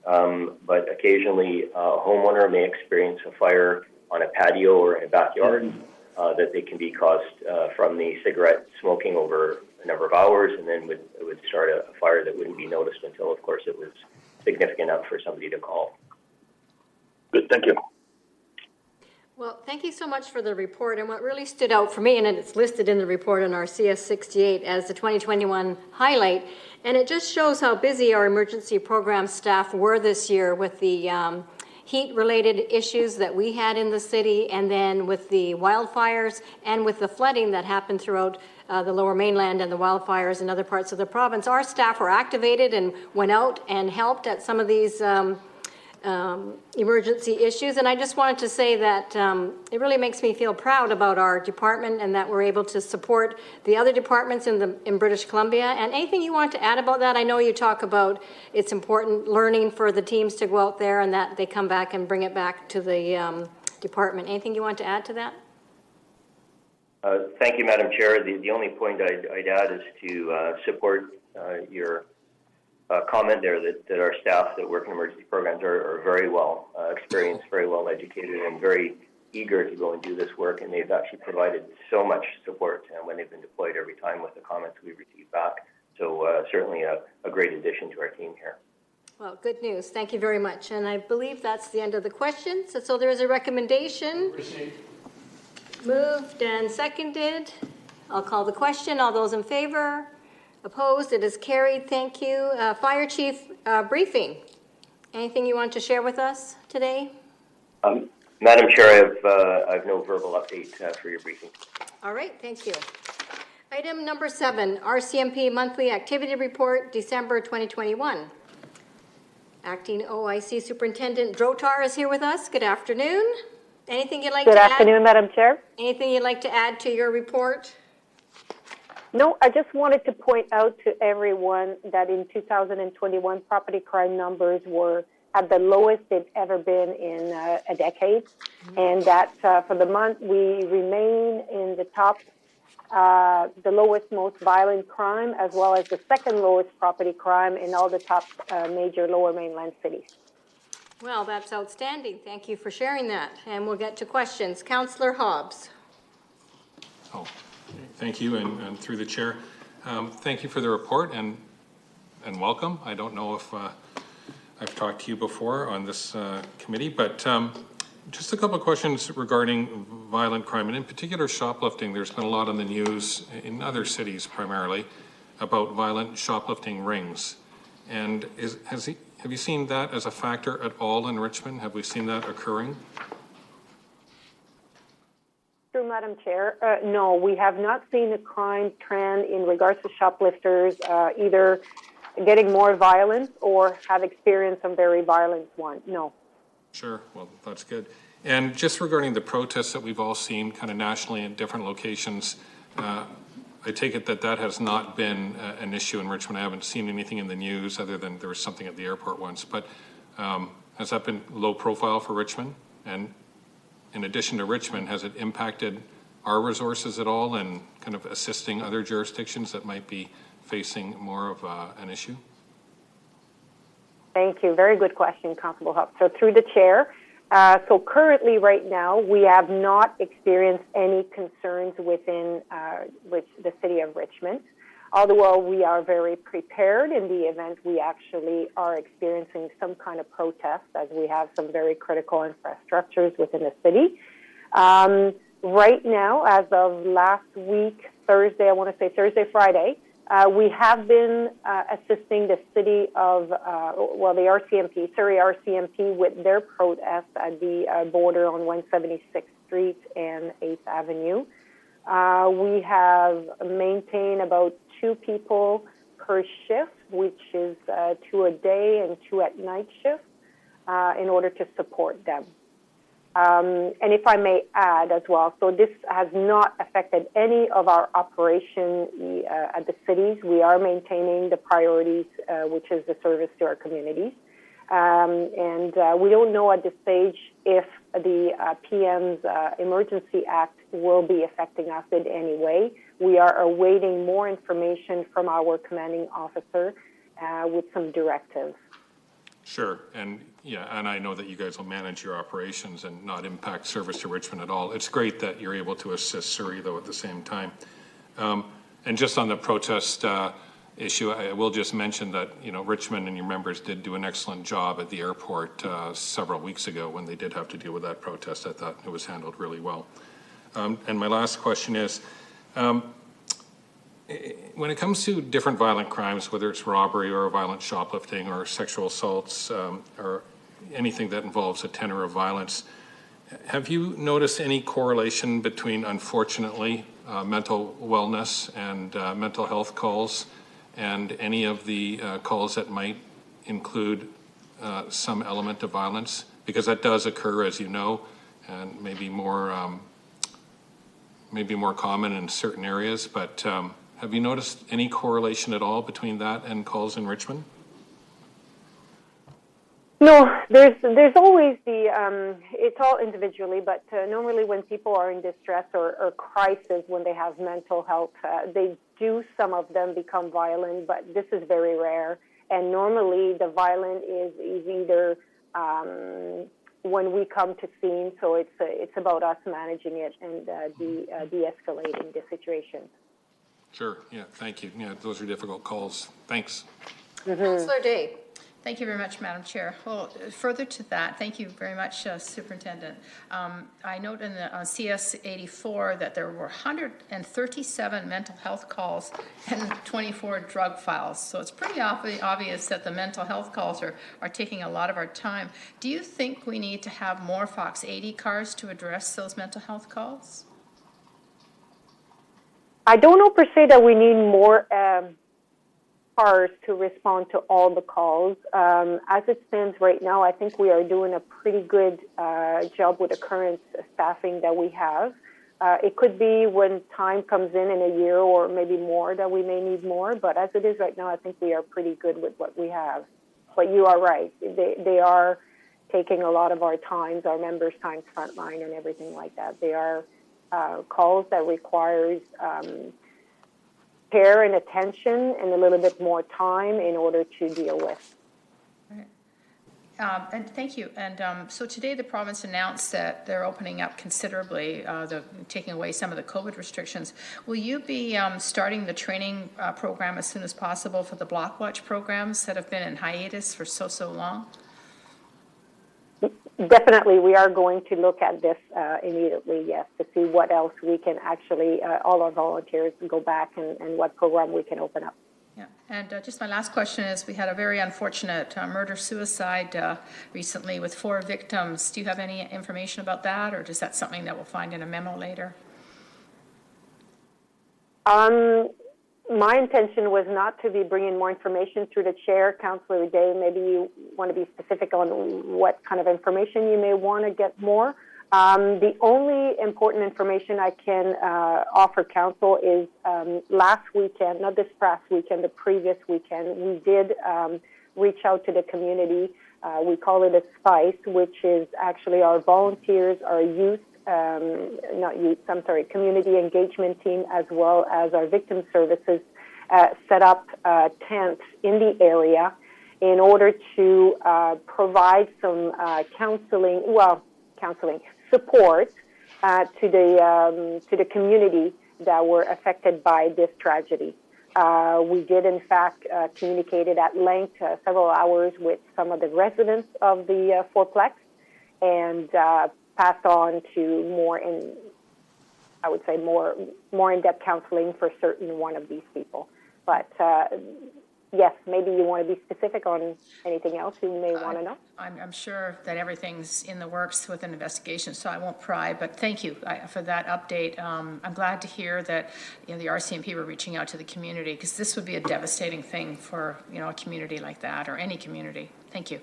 [SPEAKER 11] but occasionally a homeowner may experience a fire on a patio or in a backyard that they can be caused from the cigarette smoking over a number of hours, and then it would start a fire that wouldn't be noticed until, of course, it was significant enough for somebody to call.
[SPEAKER 5] Good, thank you.
[SPEAKER 1] Well, thank you so much for the report. And what really stood out for me, and it's listed in the report on our CS 68 as the 2021 highlight, and it just shows how busy our emergency program staff were this year with the heat-related issues that we had in the city, and then with the wildfires and with the flooding that happened throughout the Lower Mainland and the wildfires in other parts of the province, our staff were activated and went out and helped at some of these emergency issues. And I just wanted to say that it really makes me feel proud about our department and that we're able to support the other departments in British Columbia. And anything you want to add about that? I know you talk about it's important learning for the teams to go out there and that they come back and bring it back to the department. Anything you want to add to that?
[SPEAKER 11] Thank you, Madam Chair. The only point I'd add is to support your comment there that our staff that work in emergency programs are very well experienced, very well educated, and very eager to go and do this work. And they've actually provided so much support when they've been deployed every time with the comments we receive back. So certainly a great addition to our team here.
[SPEAKER 1] Well, good news. Thank you very much. And I believe that's the end of the questions. So there is a recommendation. Moved and seconded. I'll call the question. All those in favor? Opposed? It is carried. Thank you. Fire Chief briefing. Anything you want to share with us today?
[SPEAKER 11] Madam Chair, I've no verbal update for your briefing.
[SPEAKER 1] All right. Thank you. Item number 7, RCMP Monthly Activity Report, December 2021. Acting OIC Superintendent Drotar is here with us. Good afternoon. Anything you'd like to add?
[SPEAKER 12] Good afternoon, Madam Chair.
[SPEAKER 1] Anything you'd like to add to your report?
[SPEAKER 12] No, I just wanted to point out to everyone that in 2021, property crime numbers were at the lowest they've ever been in a decade, and that for the month we remain in the top, the lowest most violent crime, as well as the second lowest property crime in all the top major Lower Mainland cities.
[SPEAKER 1] Well, that's outstanding. Thank you for sharing that. And we'll get to questions. Councillor Hobbs.
[SPEAKER 8] Oh, thank you, and through the chair. Thank you for the report and welcome. I don't know if I've talked to you before on this committee, but just a couple of questions regarding violent crime, and in particular shoplifting. There's been a lot on the news in other cities primarily about violent shoplifting rings. And have you seen that as a factor at all in Richmond? Have we seen that occurring?
[SPEAKER 12] Through Madam Chair, no, we have not seen a crime trend in regards to shoplifters either getting more violent or have experienced some very violent one. No.
[SPEAKER 8] Sure. Well, that's good. And just regarding the protests that we've all seen kind of nationally in different locations, I take it that has not been an issue in Richmond. I haven't seen anything in the news other than there was something at the airport once. But has that been low profile for Richmond? And in addition to Richmond, has it impacted our resources at all and kind of assisting other jurisdictions that might be facing more of an issue?
[SPEAKER 12] Thank you. Very good question, Councillor Huff. So through the chair, so currently right now, we have not experienced any concerns within the city of Richmond. Although we are very prepared in the event we actually are experiencing some kind of protest, as we have some very critical infrastructures within the city. Right now, as of last week, Thursday, I want to say Thursday, Friday, we have been assisting the city of, the RCMP, Surrey RCMP, with their protest at the border on 176th Street and 8th Avenue. We have maintained about 2 people per shift, which is 2 a day and 2 at night shift, in order to support them. And if I may add as well, so this has not affected any of our operation at the cities. We are maintaining the priorities, which is the service to our communities. And we don't know at this stage if the PM's Emergency Act will be affecting us in any way. We are awaiting more information from our commanding officer with some directives.
[SPEAKER 8] Sure, and I know that you guys will manage your operations and not impact service to Richmond at all. It's great that you're able to assist Surrey, though, at the same time. And just on the protest issue, I will just mention that, Richmond and your members did do an excellent job at the airport several weeks ago when they did have to deal with that protest. I thought it was handled really well. And my last question is, when it comes to different violent crimes, whether it's robbery or violent shoplifting or sexual assaults or anything that involves a tenor of violence. Have you noticed any correlation between, unfortunately, mental wellness and mental health calls, and any of the calls that might include some element of violence? Because that does occur, as you know, and maybe more common in certain areas. But have you noticed any correlation at all between that and calls in Richmond?
[SPEAKER 12] No, there's always it's all individually, but normally when people are in distress or crisis, when they have mental health, some of them become violent, but this is very rare. And normally the violent is either when we come to scene, so it's about us managing it and de-escalating the situation.
[SPEAKER 8] Sure, yeah, thank you. Yeah, those are difficult calls. Thanks.
[SPEAKER 1] Mm-hmm. Councillor Day.
[SPEAKER 4] Thank you very much, Madam Chair. Well, further to that, thank you very much, Superintendent. I note in the CS 84 that there were 137 mental health calls and 24 drug files. So it's pretty obvious that the mental health calls are taking a lot of our time. Do you think we need to have more Fox 80 cars to address those mental health calls?
[SPEAKER 12] I don't know per se that we need more cars to respond to all the calls. As it stands right now, I think we are doing a pretty good job with the current staffing that we have. It could be when time comes in a year or maybe more that we may need more, but as it is right now, I think we are pretty good with what we have. But you are right. They are taking a lot of our times, our members' times, frontline and everything like that. They are calls that requires care and attention and a little bit more time in order to deal with.
[SPEAKER 4] And thank you. And so today the province announced that they're opening up considerably, taking away some of the COVID restrictions. Will you be starting the training program as soon as possible for the block watch programs that have been in hiatus for so long?
[SPEAKER 12] Definitely, we are going to look at this immediately, yes, to see what else we can actually, all our volunteers go back and what program we can open up.
[SPEAKER 4] Yeah, and just my last question is, we had a very unfortunate murder-suicide recently with 4 victims. Do you have any information about that, or is that something that we'll find in a memo later?
[SPEAKER 12] My intention was not to be bringing more information through the chair. Councillor Day, maybe you want to be specific on what kind of information you may want to get more. The only important information I can offer council is last weekend, not this past weekend, the previous weekend, we did reach out to the community. We call it a SPICE, which is actually our volunteers, our youth, community engagement team, as well as our victim services, set up tents in the area in order to provide some counseling support to the community that were affected by this tragedy. We did, in fact, communicated at length, several hours with some of the residents of the fourplex, and passed on to more in-depth counseling for certain one of these people. But yes, maybe you want to be specific on anything else you may want to know.
[SPEAKER 4] I'm sure that everything's in the works with an investigation, so I won't pry, but thank you for that update. I'm glad to hear that the RCMP were reaching out to the community, because this would be a devastating thing for a community like that, or any community. Thank you.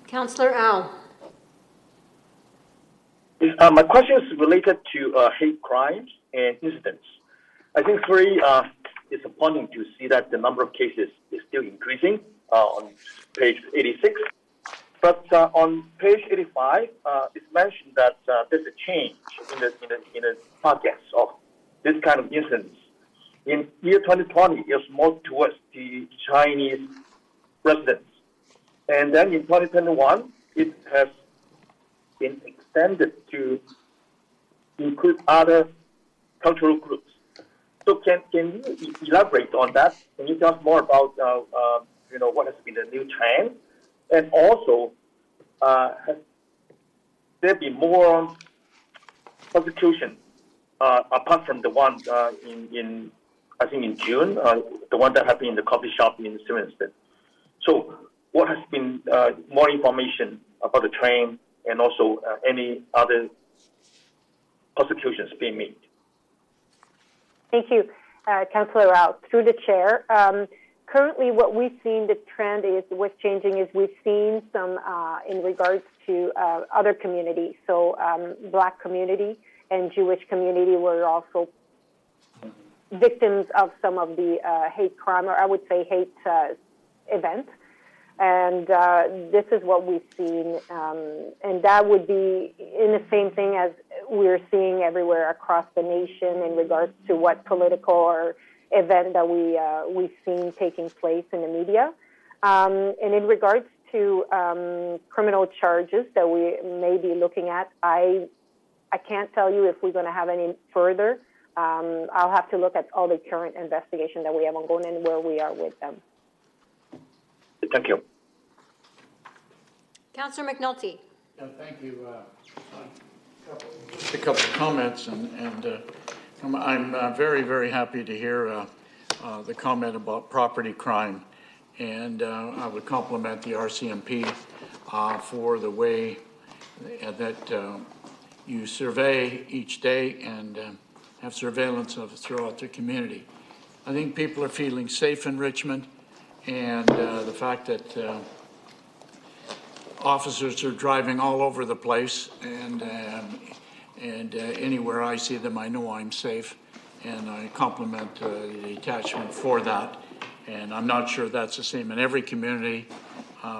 [SPEAKER 1] Councillor Al.
[SPEAKER 5] My question is related to hate crimes and incidents. I think it's very disappointing to see that the number of cases is still increasing on page 86. But on page 85, it's mentioned that there's a change in the targets of this kind of incidents. In year 2020, it was more towards the Chinese residents. And then in 2021, it has been extended to include other cultural groups. So can you elaborate on that? Can you tell us more about what has been the new trend, and also has there been more prosecution apart from the one in June, the one that happened in the coffee shop in Richmond? So what has been more information about the train and also any other prosecutions being made?
[SPEAKER 12] Thank you, Councillor Rao. Through the chair, currently what we've seen, the trend is, what's changing is we've seen some in regards to other communities. So Black community and Jewish community were also victims of some of the hate crime, or I would say hate events. And this is what we've seen. And that would be in the same thing as we're seeing everywhere across the nation in regards to what political or event that we've seen taking place in the media. And in regards to criminal charges that we may be looking at, I can't tell you if we're going to have any further. I'll have to look at all the current investigation that we have ongoing and where we are with them.
[SPEAKER 5] Thank you.
[SPEAKER 1] Councillor McNulty.
[SPEAKER 2] Yeah, thank you. Just a couple of comments, and I'm very, very happy to hear the comment about property crime, and I would compliment the RCMP for the way that you survey each day and have surveillance of throughout the community. I think people are feeling safe in Richmond, and the fact that officers are driving all over the place, and anywhere I see them, I know I'm safe, and I compliment the detachment for that. And I'm not sure that's the same in every community,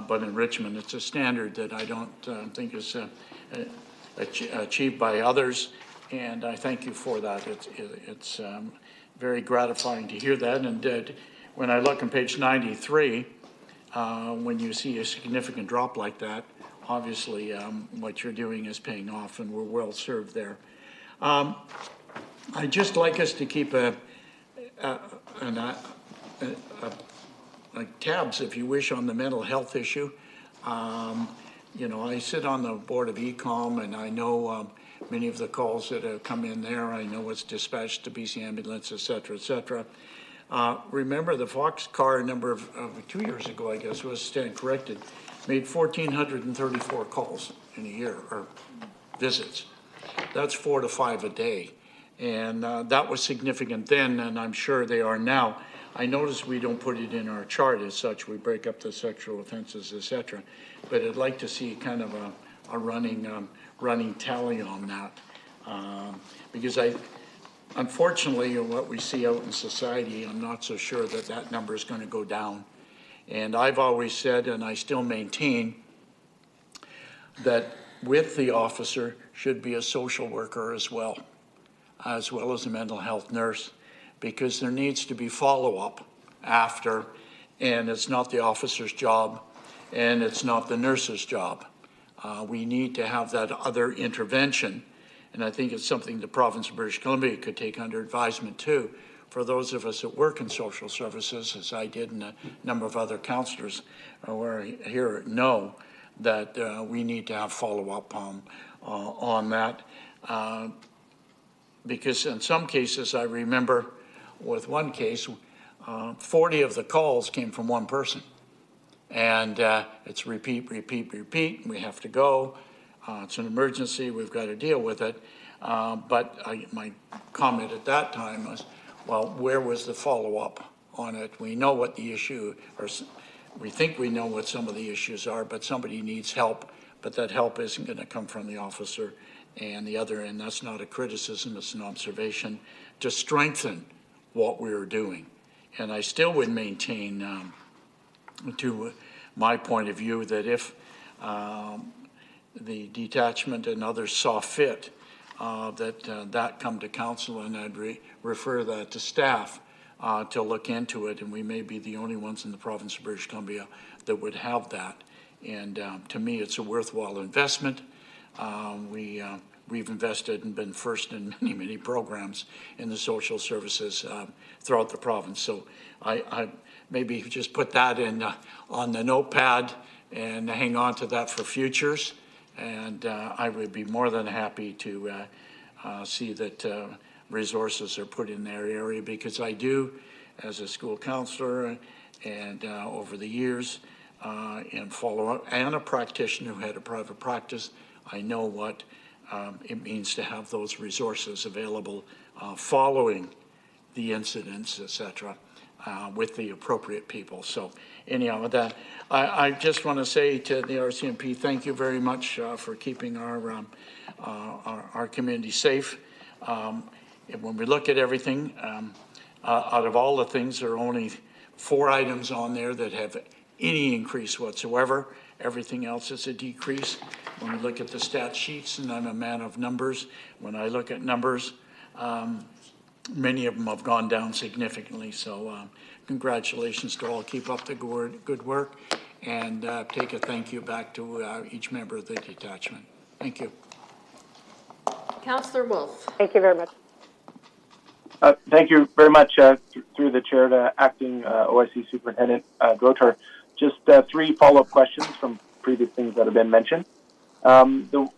[SPEAKER 2] but in Richmond, it's a standard that I don't think is achieved by others, and I thank you for that. It's very gratifying to hear that. And when I look on page 93, when you see a significant drop like that, obviously what you're doing is paying off, and we're well served there. I'd just like us to keep tabs, if you wish, on the mental health issue. You know, I sit on the board of ECOM, and I know many of the calls that have come in there. I know it's dispatched to BC Ambulance, et cetera, et cetera. Remember the Fox car number of 2 years ago, I guess, was stand corrected, made 1,434 calls in a year, or visits. That's 4 to 5 a day. And that was significant then, and I'm sure they are now. I notice we don't put it in our chart as such. We break up the sexual offenses, et cetera. But I'd like to see kind of a running tally on that. Because unfortunately, what we see out in society, I'm not so sure that that number is going to go down. And I've always said, and I still maintain, that with the officer should be a social worker as well as a mental health nurse, because there needs to be follow-up after, and it's not the officer's job, and it's not the nurse's job. We need to have that other intervention. And I think it's something the province of British Columbia could take under advisement too. For those of us that work in social services, as I did and a number of other councillors who are here know, that we need to have follow-up on that. Because in some cases, I remember with one case, 40 of the calls came from one person. And it's repeat, we have to go. It's an emergency, we've got to deal with it. But my comment at that time was, well, where was the follow-up on it? We know what the issue, or we think we know what some of the issues are, but somebody needs help, but that help isn't going to come from the officer and the other, and that's not a criticism, it's an observation to strengthen what we're doing. And I still would maintain, to my point of view, that if the detachment and others saw fit, that come to council, and I'd refer that to staff to look into it, and we may be the only ones in the province of British Columbia that would have that. And to me, it's a worthwhile investment. We've invested and been first in many, many programs in the social services throughout the province. So I maybe just put that in on the notepad and hang on to that for futures. And I would be more than happy to see that resources are put in their area, because I do, as a school counselor and over the years, in follow-up, and a practitioner who had a private practice. I know what it means to have those resources available following the incidents, et cetera, with the appropriate people. So anyhow, with that, I just want to say to the RCMP, thank you very much for keeping our community safe. And when we look at everything, out of all the things, there are only 4 items on there that have any increase whatsoever. Everything else is a decrease. When we look at the stat sheets, and I'm a man of numbers, when I look at numbers, many of them have gone down significantly. So congratulations to all. Keep up the good work, and take a thank you back to each member of the detachment. Thank you.
[SPEAKER 1] Councillor Wolf.
[SPEAKER 12] Thank you very much.
[SPEAKER 6] Thank you very much, through the chair to Acting OIC Superintendent Grotar. Just 3 follow-up questions from previous things that have been mentioned. The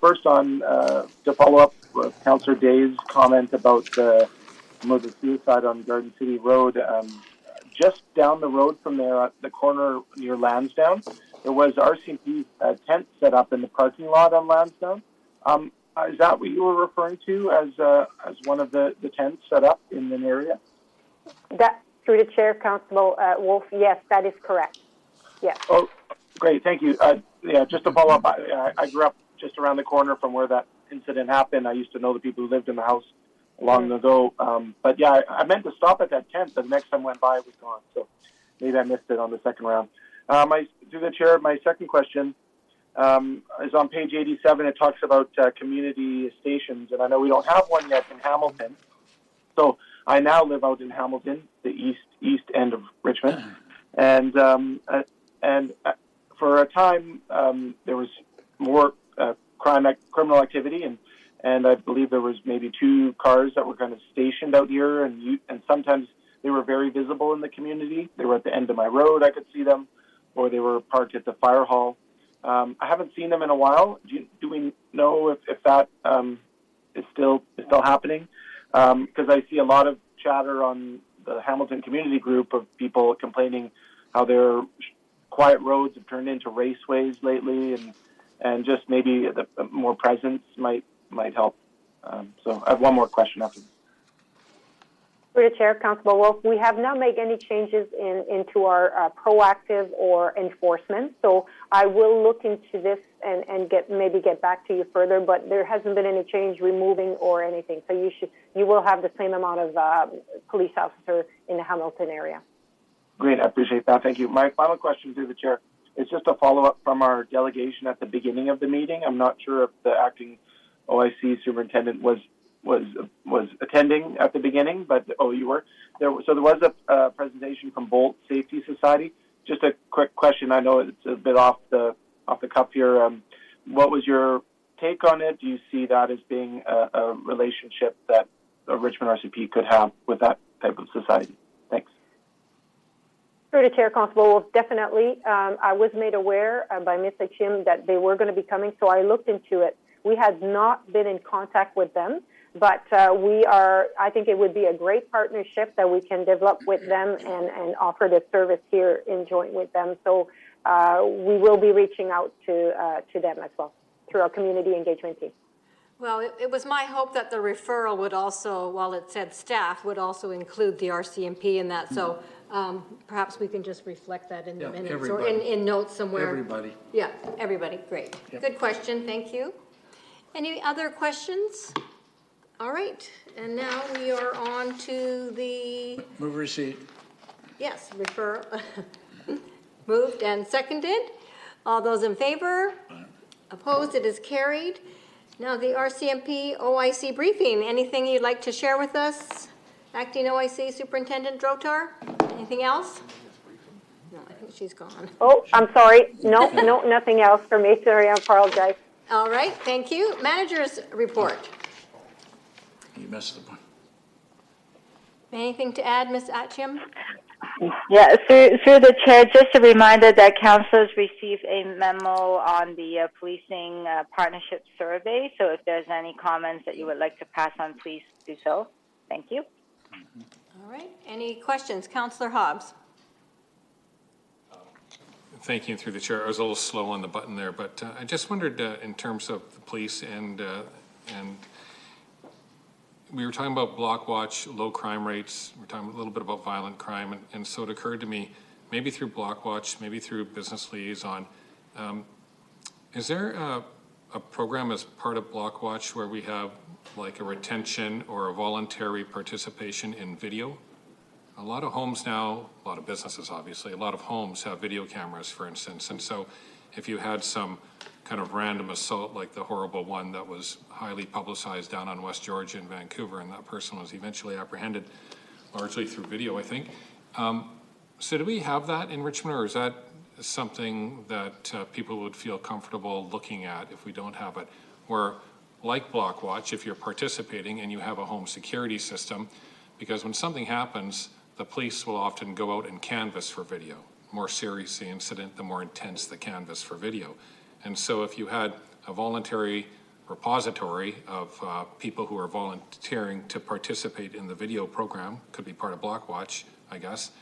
[SPEAKER 6] first on to follow up with Councillor Day's comment about the suicide on Garden City Road. Just down the road from there, at the corner near Lansdowne, there was RCMP tent set up in the parking lot on Lansdowne. Is that what you were referring to as one of the tents set up in an area?
[SPEAKER 12] That, through the chair, Councillor Wolf, yes, that is correct. Yes.
[SPEAKER 6] Oh, great, thank you. Yeah, just to follow up, I grew up just around the corner from where that incident happened. I used to know the people who lived in the house long ago. But yeah, I meant to stop at that tent, but the next time I went by, it was gone. So maybe I missed it on the second round. Through the chair, my second question is on page 87. It talks about community stations, and I know we don't have one yet in Hamilton. So I now live out in Hamilton, the east end of Richmond, and for a time there was more criminal activity, and I believe there was maybe 2 cars that were kind of stationed out here, and sometimes they were very visible in the community. They were at the end of my road; I could see them, or they were parked at the fire hall. I haven't seen them in a while. Do we know if that is still happening? Because I see a lot of chatter on the Hamilton community group of people complaining how their quiet roads have turned into raceways lately, and just maybe the more presence might help. So I have one more question after this.
[SPEAKER 12] Through the chair, Councillor Wolf, we have not made any changes into our proactive or enforcement. So I will look into this and get back to you further. But there hasn't been any change removing or anything. So you will have the same amount of police officer in the Hamilton area.
[SPEAKER 6] Great, I appreciate that. Thank you. My final question through the chair is just a follow-up from our delegation at the beginning of the meeting. I'm not sure if the acting OIC superintendent was attending at the beginning, but you were there. So there was a presentation from Bolt Safety Society. Just a quick question. I know it's a bit off the cuff here. What was your take on it? Do you see that as being a relationship that a Richmond RCP could have with that type of society? Thanks.
[SPEAKER 12] Through the chair, Constable Wolf, definitely. I was made aware by Mr. Chim that they were going to be coming, so I looked into it. We had not been in contact with them, but I think it would be a great partnership that we can develop with them and offer the service here in joint with them. So we will be reaching out to them as well through our community engagement team.
[SPEAKER 1] Well, it was my hope that the referral would also, while it said staff, would also include the RCMP in that. So perhaps we can just reflect that in the minutes
[SPEAKER 2] everybody.
[SPEAKER 1] or in notes somewhere.
[SPEAKER 2] Everybody.
[SPEAKER 1] Yeah, everybody. Great.
[SPEAKER 2] Yep.
[SPEAKER 1] Good question. Thank you. Any other questions? All right. And now we are on to the...
[SPEAKER 2] Move receipt.
[SPEAKER 1] Yes, refer. Moved and seconded. All those in favor? Opposed? It is carried. Now the RCMP OIC briefing. Anything you'd like to share with us? Acting OIC Superintendent Drotar? Anything else? No, I think she's gone.
[SPEAKER 12] Oh, I'm sorry. No, nothing else for me. Sorry, I apologize.
[SPEAKER 1] All right, thank you. Manager's report.
[SPEAKER 2] You missed the point.
[SPEAKER 1] Anything to add, Ms. Atchim?
[SPEAKER 13] Yeah, through the chair, just a reminder that councillors received a memo on the policing partnership survey. So if there's any comments that you would like to pass on, please do so. Thank you.
[SPEAKER 1] All right, any questions? Councillor Hobbs.
[SPEAKER 8] Thank you, through the chair. I was a little slow on the button there, but I just wondered in terms of the police and we were talking about block watch, low crime rates. We're talking a little bit about violent crime, and so it occurred to me, maybe through block watch, maybe through business liaison, is there a program as part of block watch where we have like a retention or a voluntary participation in video? A lot of homes now, a lot of businesses obviously, a lot of homes have video cameras, for instance, and so if you had some kind of random assault like the horrible one that was highly publicized down on West Georgia in Vancouver, and that person was eventually apprehended largely through video, I think. So do we have that in Richmond, or is that something that people would feel comfortable looking at if we don't have it? Where, like Block Watch, if you're participating and you have a home security system, because when something happens, the police will often go out and canvass for video. The more serious the incident, the more intense the canvass for video. And so if you had a voluntary repository of people who are volunteering to participate in the video program, could be part of Block Watch, I guess,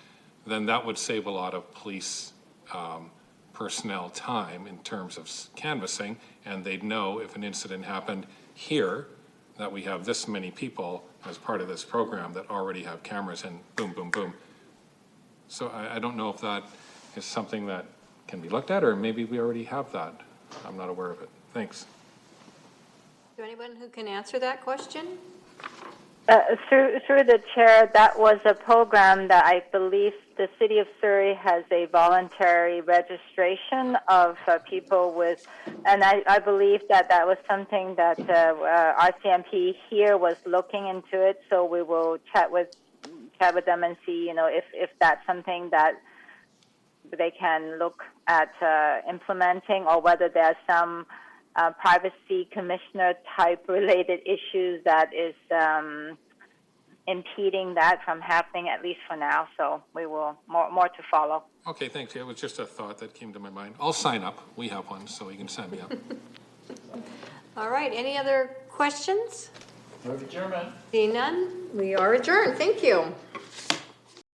[SPEAKER 8] then that would save a lot of police personnel time in terms of canvassing, and they'd know if an incident happened here that we have this many people as part of this program that already have cameras, and boom, boom, boom. So I don't know if that is something that can be looked at, or maybe we already have that. I'm not aware of it. Thanks.
[SPEAKER 1] Is there anyone who can answer that question?
[SPEAKER 13] Through the chair, that was a program that I believe the City of Surrey has a voluntary registration of people with, and I believe that was something that RCMP here was looking into it. So we will chat with them and see, if that's something that they can look at implementing, or whether there's some privacy commissioner type related issues that is impeding that from happening, at least for now. So we will, more to follow.
[SPEAKER 8] Okay, thanks. It was just a thought that came to my mind. I'll sign up. We have one, so you can sign me up.
[SPEAKER 1] All right, any other questions?
[SPEAKER 2] Move adjournment.
[SPEAKER 1] Seeing none, we are adjourned. Thank you.